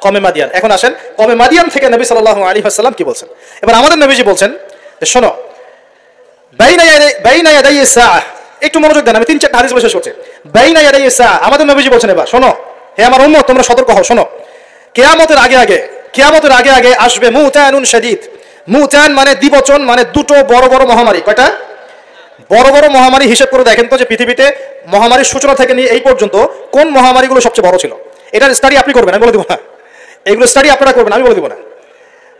কমে মাদিয়ান। এখন আসেন কমে মাদিয়ান থেকে নবী সাল্লাল্লাহু আলাইহি ওয়াসাল্লাম কি বলছেন। এবার আমাদের নবীজি বলছেন যে শোনো, বাইনা ইয়াদাই সাআহ, একটু মনোযোগ দেন, আমি 3-4টা হাদিস বলে শেষ করছি। বাইনা ইয়াদাই সাআহ, আমাদের নবীজি বলছেন এবার শোনো, হে আমার উম্মত তোমরা সতর্ক হও, শোনো, কিয়ামতের আগে আগে আসবে মুতানুন শাদীদ। মুতান মানে দ্বিবচন, মানে দুটো বড় বড় মহামারী। কয়টা বড় বড় মহামারী? হিসেব করে দেখেন তো যে পৃথিবীতে মহামারীর সূচনা থেকে নিয়ে এই পর্যন্ত কোন মহামারীগুলো সবচেয়ে বড় ছিল। এটার স্টাডি আপনি করবেন, আমি বলে দিব না। এগুলো স্টাডি আপনারা করবেন, আমি বলে দিব না।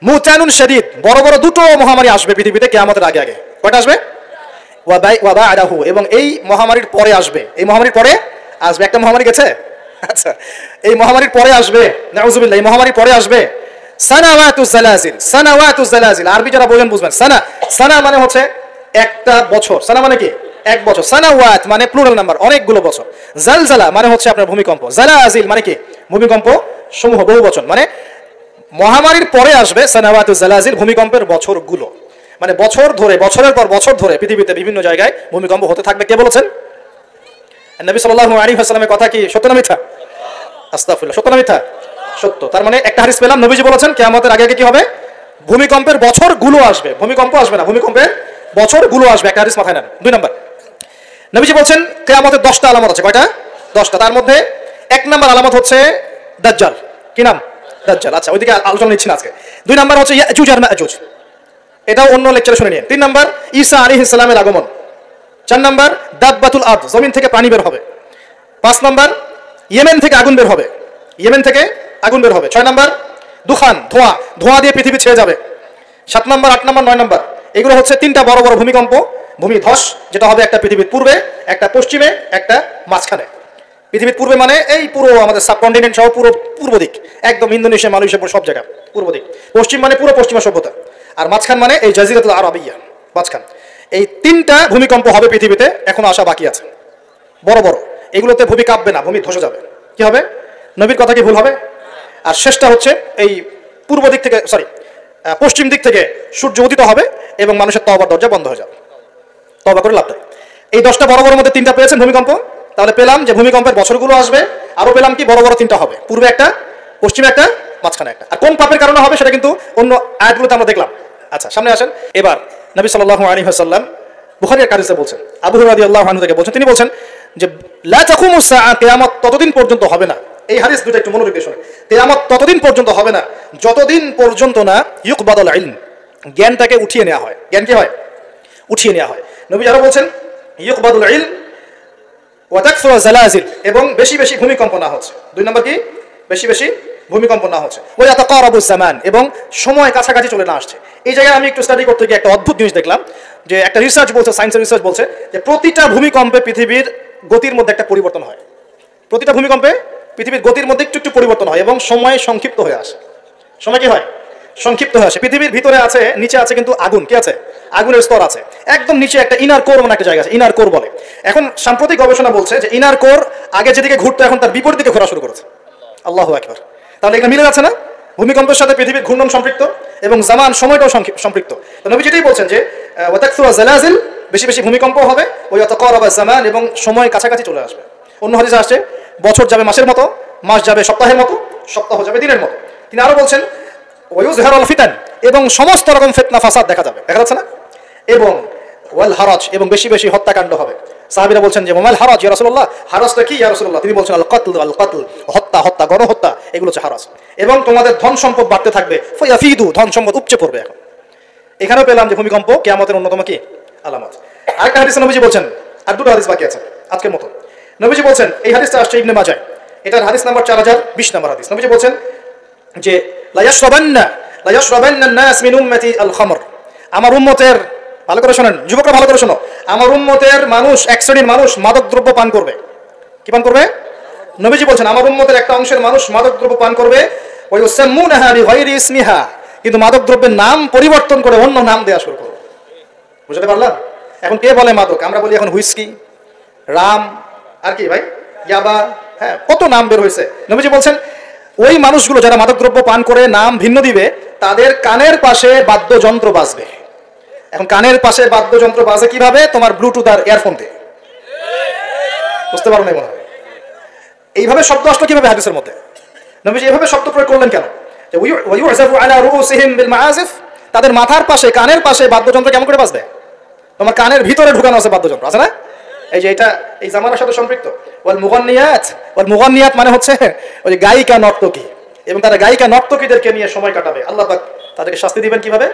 মুতানুন শাদীদ, বড় বড় দুটো মহামারী আসবে পৃথিবীতে কিয়ামতের আগে আগে। কয়টা আসবে? ওয়া বা'দাহু, এবং এই মহামারীর পরে আসবে। এই মহামারীর পরে আসবে একটা মহামারী গেছে। আচ্ছা, এই মহামারীর পরে আসবে, নাউযুবিল্লাহ, এই মহামারীর পরে আসবে সানাওয়াতুজ জালাজিল। সানাওয়াতুজ জালাজিল আরবি যারা বোঝেন বুঝবেন। সানা মানে হচ্ছে একটা বছর। সানা মানে কি? এক বছর। সানাওয়াত মানে প্লুরাল নাম্বার, অনেকগুলো বছর। জালজালা মানে হচ্ছে আপনার ভূমিকম্প। জালাজিল মানে কি? ভূমিকম্প সমূহ, বহু বচন। মানে মহামারীর পরে আসবে সানাওয়াতুজ জালাজিল, ভূমিকম্পের বছরগুলো। মানে বছর ধরে, বছরের পর বছর ধরে পৃথিবীতে বিভিন্ন জায়গায় ভূমিকম্প হতে থাকবে। কে বলেছেন? নবী সাল্লাল্লাহু আলাইহি ওয়াসাল্লামের কথা কি সত্য না মিথ্যা? আস্তাগফিরুল্লাহ, সত্য না মিথ্যা? সত্য। তার মানে একটা হাদিস পেলাম, নবীজি বলেছেন কিয়ামতের আগে আগে কি হবে? ভূমিকম্পের বছরগুলো আসবে। ভূমিকম্প আসবে না, ভূমিকম্পের বছরগুলো আসবে। একটা হাদিস মাথায় নেন। 2 নাম্বার, নবীজি বলছেন কিয়ামতের 10টা আলামত আছে। কয়টা? 10টা। তার মধ্যে 1 নাম্বার আলামত হচ্ছে দাজ্জাল। কি নাম? দাজ্জাল। আচ্ছা, ওইদিকে আলোচনা নিচ্ছি না আজকে। 2 নাম্বার হচ্ছে ইয়াজুজ আর মাজুজ, এটাও অন্য লেকচারে শুনে নিন। 3 নাম্বার ঈসা আলাইহিস সালামের আগমন। 4 নাম্বার দাব্বাতুল আরদ, জমিন থেকে পানি বের হবে। 5 নাম্বার ইয়েমেন থেকে আগুন বের হবে। 6 নাম্বার দুখান, ধোঁয়া দিয়ে পৃথিবী ছেয়ে যাবে। 7 নাম্বার, 8 নাম্বার, 9 নাম্বার, এগুলো হচ্ছে 3টা বড় বড় ভূমিকম্প, ভূমিধস, যেটা হবে একটা পৃথিবীর পূর্বে, একটা পশ্চিমে, একটা মাঝখানে। পৃথিবীর পূর্বে মানে এই পুরো আমাদের সাবকন্টিনেন্ট সহ পুরো পূর্ব দিক, একদম ইন্দোনেশিয়া, মালয়েশিয়া, সব জায়গা পূর্ব দিক। পশ্চিম মানে পুরো পশ্চিমা সভ্যতা, আর মাঝখান মানে এই জাজিরাতুল আরবিয়া, মাঝখান। এই 3টা ভূমিকম্প হবে পৃথিবীতে, এখনো আসা বাকি আছে, বড় বড়। এগুলোতে ভূমি কাঁপবে না, ভূমি ধসে যাবে। কি হবে? নবীর কথা কি ভুল হবে? আর শেষটা হচ্ছে এই পূর্ব দিক থেকে, পশ্চিম দিক থেকে সূর্য উদিত হবে এবং মানুষের তওবার দরজা বন্ধ হয়ে যাবে। তওবা করে লাভ নাই। এই 10টা বড় বড় মধ্যে 3টা পেয়েছেন ভূমিকম্প। তাহলে পেলাম যে ভূমিকম্পের বছরগুলো আসবে। আরো পেলাম কি? বড় বড় 3টা হবে, পূর্বে একটা, পশ্চিমে একটা, মাঝখানে একটা। আর কোন পাপের কারণে হবে সেটা কিন্তু অন্য আয়াতগুলোতে আমরা দেখলাম। আচ্ছা, সামনে আসেন। এবার নবী সাল্লাল্লাহু আলাইহি ওয়াসাল্লাম বুখারীর হাদিসে বলছেন, আবু হুরায়রা রাদিয়াল্লাহু আনহু থেকে বলছেন, তিনি বলছেন যে লা তাকুমুস সাআ, কিয়ামত ততদিন পর্যন্ত হবে না। এই হাদিস দুটো একটু মনোযোগ দিয়ে শুনুন। কিয়ামত ততদিন পর্যন্ত হবে না যতদিন পর্যন্ত না ইউকবাদুল ইলম, জ্ঞানটাকে উঠিয়ে নেওয়া হয়। জ্ঞান কি হয়? উঠিয়ে নেওয়া হয়। নবী আরো বলছেন ইউকবাদুল ইলম ওয়া তাকসুরু জালাজিল, এবং বেশি বেশি ভূমিকম্প না হচ্ছে। দুই নম্বর কি? বেশি বেশি ভূমিকম্প না হচ্ছে। ওয়া ইয়াতাকারাবুজ জামান, এবং সময় কাছাকাছি চলে না আসছে। এই জায়গায় আমি একটু স্টাডি করতে গিয়ে একটা অদ্ভুত জিনিস দেখলাম, যে একটা রিসার্চ বলছে, সায়েন্সের রিসার্চ বলছে যে প্রতিটা ভূমিকম্পে পৃথিবীর গতির মধ্যে একটা পরিবর্তন হয়। প্রতিটা ভূমিকম্পে পৃথিবীর গতির মধ্যে একটু একটু পরিবর্তন হয় এবং সময় সংক্ষিপ্ত হয়ে আসে। সময় কি হয়? সংক্ষিপ্ত হয়ে আসে। পৃথিবীর ভিতরে আছে, নিচে আছে কিন্তু আগুন, কি আছে? আগুনের স্তর আছে। একদম নিচে একটা ইনার কোর মানে একটা জায়গা আছে, ইনার কোর বলে। এখন সাম্প্রতিক গবেষণা বলছে যে ইনার কোর আগে যেদিকে ঘুরতো এখন তার বিপরীত দিকে ঘোরা শুরু করেছে। আল্লাহু আকবার। তাহলে এখানে মিলে যাচ্ছে না? ভূমিকম্পের সাথে পৃথিবীর ঘূর্ণন সম্পৃক্ত এবং জামান, সময়টাও সম্পৃক্ত। তো নবী যেটাই বলছেন যে ওয়া তাকসুরু জালাজিল, বেশি বেশি ভূমিকম্প হবে, ওয়া ইয়াতাকারাবা জামান, এবং সময় কাছাকাছি চলে আসবে। অন্য হাদিসে আসছে বছর যাবে মাসের মতো, মাস যাবে সপ্তাহের মতো, সপ্তাহ যাবে দিনের মতো। তিনি আরো বলছেন ওয়ায়ুযহারুল ফিতান, এবং সমস্ত রকম ফিতনা ফাসাদ দেখা যাবে, দেখা যাচ্ছে না? এবং ওয়াল হারাজ, এবং বেশি বেশি হত্যাকাণ্ড হবে। সাহাবীরা বলছেন যে ওয়াল হারাজ ইয়া রাসূলুল্লাহ, হারাজটা কি ইয়া রাসূলুল্লাহ? তিনি বলছেন আল কতল, হত্যা, হত্যা, গণহত্যা, এগুলো হচ্ছে হারাজ। এবং তোমাদের ধন সম্পদ বাড়তে থাকবে, ফায়াফিদু, ধন সম্পদ উপচে পড়বে। এখন এখানেও পেলাম যে ভূমিকম্প কিয়ামতের অন্যতম কি আলামত। আরেকটা হাদিসে নবীজি বলছেন, আর দুটো হাদিস বাকি আছে আজকের মতো। নবীজি বলছেন, এই হাদিসটা আসছে ইবনে মাজাহ, এটার হাদিস নাম্বার 4020 নম্বর হাদিস। নবীজি বলছেন যে লা ইয়াশরাবান্না নাস মিন উম্মতি আল খামর, আমার উম্মতের, ভালো করে শোনেন যুবকরা, ভালো করে শোনো, আমার উম্মতের মানুষ, এক শ্রেণীর মানুষ মাদক দ্রব্য পান করবে। কি পান করবে? নবীজি বলছেন আমার উম্মতের একটা অংশের মানুষ মাদক দ্রব্য পান করবে, ওয়া ইউসাম্মুনাহা বিগাইরি ইসমিহা, কিন্তু মাদক দ্রব্যের নাম পরিবর্তন করে অন্য নাম দেয়া শুরু করবে। বুঝতে পারলাম? এখন কে বলে মাদক? আমরা বলি এখন হুইস্কি, রাম, আর কি ভাই, ইয়াবা, হ্যাঁ কত নাম বের হয়েছে। নবীজি বলছেন ওই মানুষগুলো যারা মাদকদ্রব্য পান করে নাম ভিন্ন দিবে, তাদের কানের পাশে বাদ্যযন্ত্র বাজবে। এখন কানের পাশে বাদ্যযন্ত্র বাজে কিভাবে? তোমার ব্লুটুথ আর ইয়ারফোন দিয়ে। বুঝতে পারো না মনে হয়? এইভাবে শব্দ আসলো কিভাবে হাদিসের মধ্যে? নবীজি এভাবে শব্দ প্রয়োগ করলেন কেন? যে ওয়ায়ুযাফু আলা রুউসিহিম বিল মাআজিফ, তাদের মাথার পাশে, কানের পাশে বাদ্যযন্ত্র কেমন করে বাজবে? তোমার কানের ভিতরে ঢুকানো আছে বাদ্যযন্ত্র, আছে না? এই যে এটা এই জামানার সাথে সম্পৃক্ত। ওয়াল মুগান্নিয়াত মানে হচ্ছে ওই গায়িকা নর্তকী, এবং তারা গায়িকা নর্তকীদেরকে নিয়ে সময় কাটাবে। আল্লাহ পাক তাদেরকে শাস্তি দিবেন কিভাবে?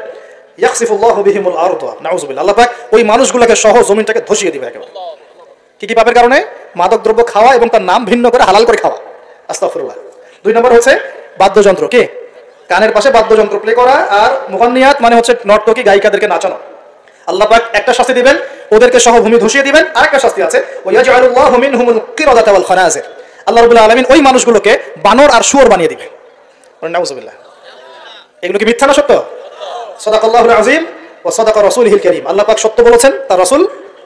ইয়াখসিফুল্লাহু বিহিমুল আরদ, নাউযুবিল্লাহ। আল্লাহ পাক ওই মানুষগুলোকে সহ জমিনটাকে ধসিয়ে দিবে একেবারে। কি কি পাপের কারণে? মাদক দ্রব্য খাওয়া এবং তার নাম ভিন্ন করে হালাল করে খাওয়া, আস্তাগফিরুল্লাহ। দুই নম্বর হচ্ছে বাদ্যযন্ত্র, কি কানের পাশে বাদ্যযন্ত্র প্লে করা, আর মুগান্নিয়াত মানে হচ্ছে নর্তকী গায়িকাদেরকে নাচানো। আল্লাহ পাক একটা শাস্তি দিবেন, ওদেরকে সহ ভূমি ধসিয়ে দিবেন। আরেকটা শাস্তি আছে, ওয়ায়াজআলুল্লাহু মিনহুমুল কিরাদাতা ওয়াল খানাজির, আল্লাহ রাব্বুল আলামিন ওই মানুষগুলোকে বানর আর শুয়োর বানিয়ে দিবেন। নাউযুবিল্লাহ। এগুলো কি মিথ্যা না সত্য? সাদাকাল্লাহুল আযীম ওয়া সাদাকা রাসূলুহুল কারীম। আল্লাহ পাক সত্য বলেছেন, তার রাসূল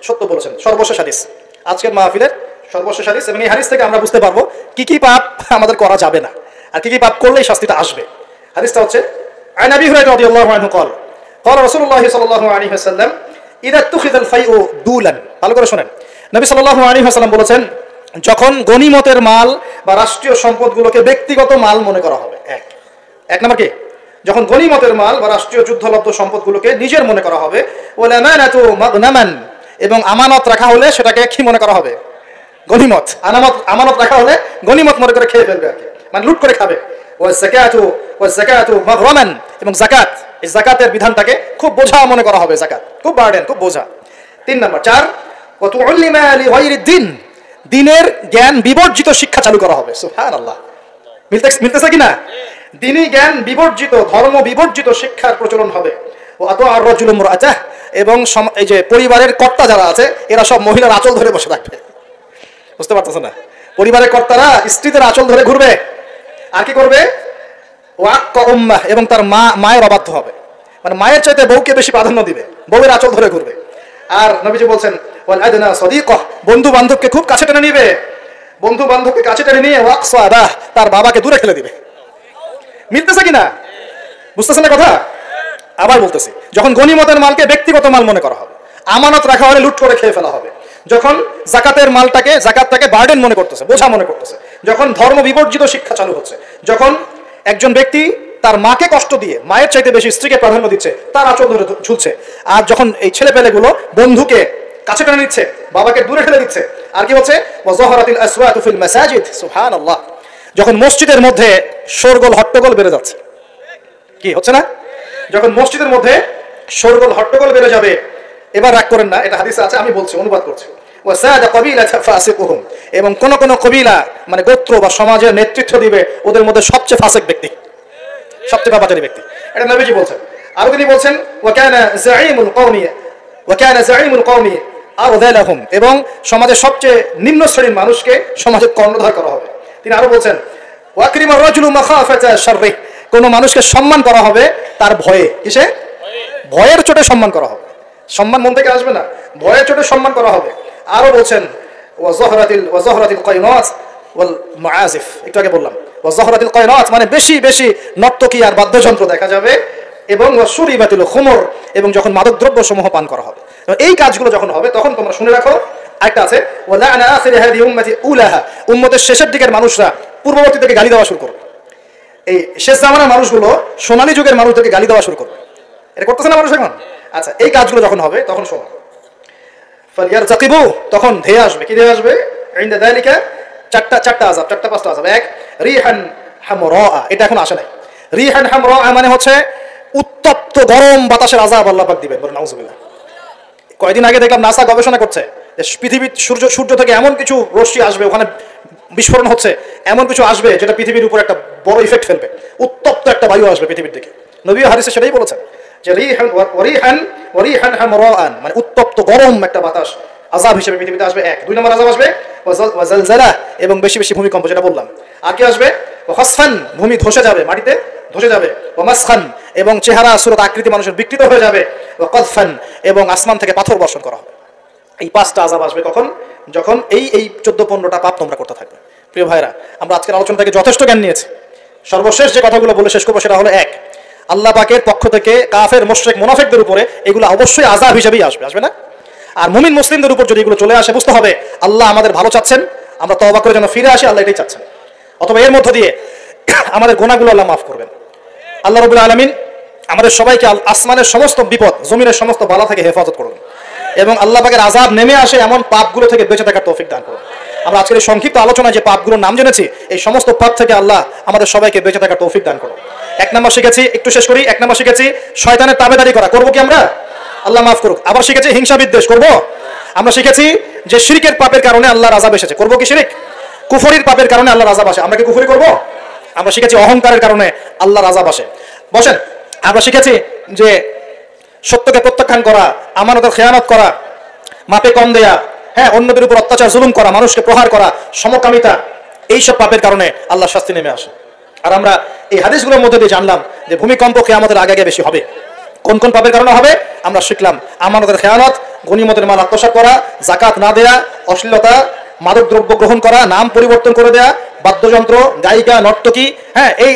সত্য বলেছেন। সর্বশেষ হাদিস, আজকের মাহফিলের সর্বশেষ হাদিস, এবং এই হাদিস থেকে আমরা বুঝতে পারবো কি কি পাপ আমাদের করা যাবে না আর কি কি পাপ করলেই শাস্তিটা আসবে। হাদিসটা হচ্ছে আন আবি হুরায়রা রাদিয়াল্লাহু আনহু قال قال رسول الله صلى الله عليه وسلم اذا اتخذ الفيء دولا, ভালো করে শুনেন, নবী সাল্লাল্লাহু আলাইহি ওয়াসাল্লাম বলেছেন যখন গনিমতের মাল বা রাষ্ট্রীয় সম্পদগুলোকে ব্যক্তিগত মাল মনে করা হবে। এক নম্বর কি? যখন গনিমতের মাল বা রাষ্ট্রীয় যুদ্ধলব্ধ সম্পদগুলোকে নিজের মনে করা হবে। ওয়াল আমানাতু মাগনামান, এবং আমানত রাখা হলে সেটাকে কি মনে করা হবে? গনিমত। আমানত রাখা হলে গনিমত মনে করে খেয়ে ফেলবে আর কি, মানে লুট করে খাবে। ওয়াজ যাকাতু মাগরামান, এবং যাকাত, এই যাকাতের বিধানটাকে খুব বোঝা মনে করা হবে। যাকাত খুব বার্ডেন, খুব বোঝা। 3 নম্বর 4 ওয়া তুআল্লিমা লিগাইরিদ দ্বীন, দ্বীনের জ্ঞান বিবর্জিত শিক্ষা চালু করা হবে। সুবহানাল্লাহ। মিলতেছে কিনা? দ্বীনি জ্ঞান বিবর্জিত, ধর্ম বিবর্জিত শিক্ষার প্রচলন হবে। ও আতাআর রাজুলু মুরআতাহ, এবং এই যে পরিবারের কর্তা যারা আছে এরা সব মহিলার আঁচল ধরে বসে থাকবে। বুঝতে পারতেছ না? পরিবারের কর্তারা স্ত্রীদের আঁচল ধরে ঘুরবে। আর কি করবে? ওয়াক্কা উম্মাহ, এবং তার মায়ের অবাধ্য হবে, মানে মায়ের চাইতে বউকে বেশি প্রাধান্য দিবে, বউয়ের আঁচল ধরে ঘুরবে। আর নবীজি বলছেন ওয়াল আদনা সাদিকাহ, বন্ধু বান্ধবকে খুব কাছে টেনে নিবে, বন্ধু বান্ধবকে কাছে টেনে নিয়ে ওয়াকসা আবাহ, তার বাবাকে দূরে ফেলে দিবে। মিলতেছে কিনা? বুঝতেছেন না কথা? আবার বলতেছি, যখন গনিমতের মালকে ব্যক্তিগত মাল মনে করা হবে, আমানত রাখা হলে লুট করে খেয়ে ফেলা হবে, যখন যাকাতের মালটাকে, যাকাতটাকে বার্ডেন মনে করতেছে, বোঝা মনে করতেছে, যখন ধর্ম বিবর্জিত শিক্ষা চালু হচ্ছে, যখন একজন ব্যক্তি তার মাকে কষ্ট দিয়ে মায়ের চাইতে বেশি স্ত্রীকে প্রাধান্য দিচ্ছে, তার আঁচল ধরে ঝুলছে। আর যখন এই ছেলে পেলেগুলো বন্ধুকে কাছে টেনে নিচ্ছে, বাবাকে দূরে ঠেলে দিচ্ছে। আর কি বলছে, ওয়াযাহারাতিল আসওয়াতু ফিল মাসাজিদ, সুবহানাল্লাহ। যখন মসজিদের মধ্যে শোরগোল হট্টগোল বেড়ে যাচ্ছে, কি হচ্ছে না? যখন মসজিদের মধ্যে শোরগোল হট্টগোল বেড়ে যাবে, এবার রাগ করেন না, এটা হাদিসে আছে, আমি বলছি, অনুবাদ করছি। ওয়াসাদা কবিলাতা ফাসিকুহুম, এবং কোন কোন কবিলা মানে গোত্র বা সমাজের নেতৃত্ব দিবে ওদের মধ্যে সবচেয়ে ফাসিক ব্যক্তি, সবচেয়ে পাপাচারী ব্যক্তি। এটা নবীজি বলছেন। আর তিনি বলছেন ওয়াকানা যাঈমুল কওমি আরযালাহুম, এবং সমাজের সবচেয়ে নিম্ন শ্রেণীর মানুষকে সমাজের কর্ণধার করা হবে। তিনি আরো বলছেন ওয়াকরিমার রাজুলু মাখাফাতা শাররি, কোন মানুষকে সম্মান করা হবে তার ভয়ে। কিসে? ভয়ের চোটে সম্মান করা হবে। সম্মান মন থেকে আসবে না, ভয়ের চোটে সম্মান করা হবে। আরো বলছেন ওয়াযাহরাতিল কায়নাত ওয়াল মুআজিফ, একটু আগে বললাম ওয়াযাহরাতিল কায়নাত মানে বেশি বেশি নর্তকী আর বাদ্যযন্ত্র দেখা যাবে, এবং ওয়াশুরিবাতিল খুমর, এবং যখন মাদকদ্রব্য সমূহ পান করা হবে। এই কাজগুলো যখন হবে তখন তোমরা শুনে রাখো, একটা আছে ওয়ালা'না আখিরি হাদিহি উম্মতি উলাহা, উম্মতের শেষের দিকের মানুষরা পূর্ববর্তী থেকে গালি দেওয়া শুরু করবে। এই শেষ জামানার মানুষগুলো সোনালী যুগের মানুষদেরকে গালি দেওয়া শুরু করবে। এটা করতেছে না মানুষ এখন? আচ্ছা, এই কাজগুলো যখন হবে তখন শোনো, ফালিয়ারতাকিবু, তখন ধেয়ে আসবে। কি ধেয়ে আসবে? ইনদা যালিকা চারটা আযাব, চারটা পাঁচটা আযাব। এক, রিহান হামরা, এটা এখন আসে নাই। রিহান হামরা মানে হচ্ছে উত্তপ্ত গরম বাতাসের আযাব আল্লাহ পাক দিবেন। বলেন নাউযুবিল্লাহ। কয়েকদিন আগে দেখলাম নাসা গবেষণা করছে যে পৃথিবীর সূর্য থেকে এমন কিছু রশ্মি আসবে, ওখানে বিস্ফোরণ হচ্ছে, এমন কিছু আসবে যেটা পৃথিবীর উপর একটা বড় ইফেক্ট ফেলবে, উত্তপ্ত একটা বায়ু আসবে পৃথিবীর দিকে। নবী হাদিসে সেটাই বলেছেন যে রিহান হামরাআন মানে উত্তপ্ত গরম একটা বাতাস আযাব হিসেবে পৃথিবীতে আসবে। এক। দুই নম্বর আযাব আসবে ওয়াজালজালা, এবং বেশি বেশি ভূমিকম্প, যেটা বললাম। আর কি আসবে? ওয়াখাসফান, ভূমি ধসে যাবে, মাটিতে ধসে যাবে। ওয়ামাসখান, এবং চেহারা সুরত আকৃতি মানুষের বিকৃত হয়ে যাবে। ওয়াকাদফান, এবং আসমান থেকে পাথর বর্ষণ করা হবে। এই পাঁচটা আযাব আসবে কখন? যখন এই 14-15টা পাপ তোমরা করতে থাকবে। প্রিয় ভাইরা, আমরা আজকের আলোচনা থেকে যথেষ্ট জ্ঞান নিয়েছি। সর্বশেষ যে কথাগুলো বলে শেষ করবো সেটা হলো, এক, আল্লাহ পাকের পক্ষ থেকে কাফের, মুশরিক, মুনাফিকদের উপরে এগুলো অবশ্যই আযাব হিসেবেই আসবে, আসবে না? আর মুমিন মুসলিমদের উপর যদি এগুলো চলে আসে, বুঝতে হবে আল্লাহ আমাদের ভালো চাচ্ছেন, আমরা তওবা করে যেন ফিরে আসি, আল্লাহ এটাই চাচ্ছেন। অথবা এর মধ্য দিয়ে আমাদের গুনাহগুলো আল্লাহ মাফ করবেন। আল্লাহ রাব্বুল আলামিন আমাদের সবাইকে আসমানের সমস্ত বিপদ, জমিনের সমস্ত বালা থেকে হেফাজত করুন, এবং আল্লাহ পাকের আযাব নেমে আসে এমন পাপগুলো থেকে বেঁচে থাকার তৌফিক দান করুন। আমরা আজকের এই সংক্ষিপ্ত আলোচনায় যে পাপগুলোর নাম জেনেছি, এই সমস্ত পাপ থেকে আল্লাহ আমাদের সবাইকে বেঁচে থাকার তৌফিক দান করুন। এক নম্বর শিখেছি, একটু শেষ করি। এক নম্বর শিখেছি শয়তানের তাবেদারি করা, করবো কি আমরা? আল্লাহ মাফ করুক। আবার শিখেছি হিংসা বিদ্বেষ করবো। আমরা শিখেছি যে শিরকের পাপের কারণে আল্লাহর আযাব এসেছে, করবো কি শিরক? কুফরির পাপের কারণে আল্লাহর আযাব আসে, আমরা কি কুফরি করবো? আমরা শিখেছি অহংকারের কারণে আল্লাহর আযাব আসে। বসেন। আমরা শিখেছি যে সত্যকে প্রত্যাখ্যান করা, আমানতের খেয়ানত করা, মাপে কম দেয়া, হ্যাঁ, অন্যদের উপর অত্যাচার জুলুম করা, মানুষকে প্রহার করা, সমকামিতা, এইসব পাপের কারণে আল্লাহর শাস্তি নেমে আসে। আর আমরা এই হাদিসগুলোর মধ্যে দিয়ে জানলাম যে ভূমিকম্প কিয়ামতের আগে বেশি হবে। কোন কোন পাপের কারণে হবে আমরা শিখলাম। আমানতের খেয়ানত, গনিমতের মাল আত্মসাৎ করা, জাকাত না দেয়া, অশ্লীলতা, মাদক দ্রব্য গ্রহণ করা, নাম পরিবর্তন করে দেয়া, বাদ্যযন্ত্র, গায়িকা, নর্তকী, হ্যাঁ, এই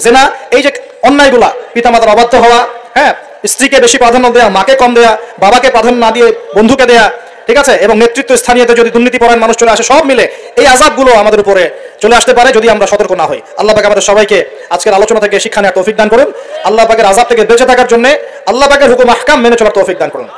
জেনা, এই যে অন্যায়গুলা, পিতামাতার অবাধ্য হওয়া, হ্যাঁ, স্ত্রীকে বেশি প্রাধান্য দেয়া, মাকে কম দেয়া, বাবাকে প্রাধান্য না দিয়ে বন্ধুকে দেয়া, ঠিক আছে, এবং নেতৃত্ব স্থানীয়তে যদি দুর্নীতিপরায়ণ মানুষ চলে আসে, সব মিলে এই আযাবগুলো আমাদের উপরে চলে আসতে পারে যদি আমরা সতর্ক না হই। আল্লাহ পাক আমাদের সবাইকে আজকের আলোচনা থেকে শিক্ষা নেওয়ার তৌফিক দান করুন। আল্লাহ পাকের আযাব থেকে বেঁচে থাকার জন্য আল্লাহ পাকের হুকুম আহকাম মেনে চলার তৌফিক দান করুন।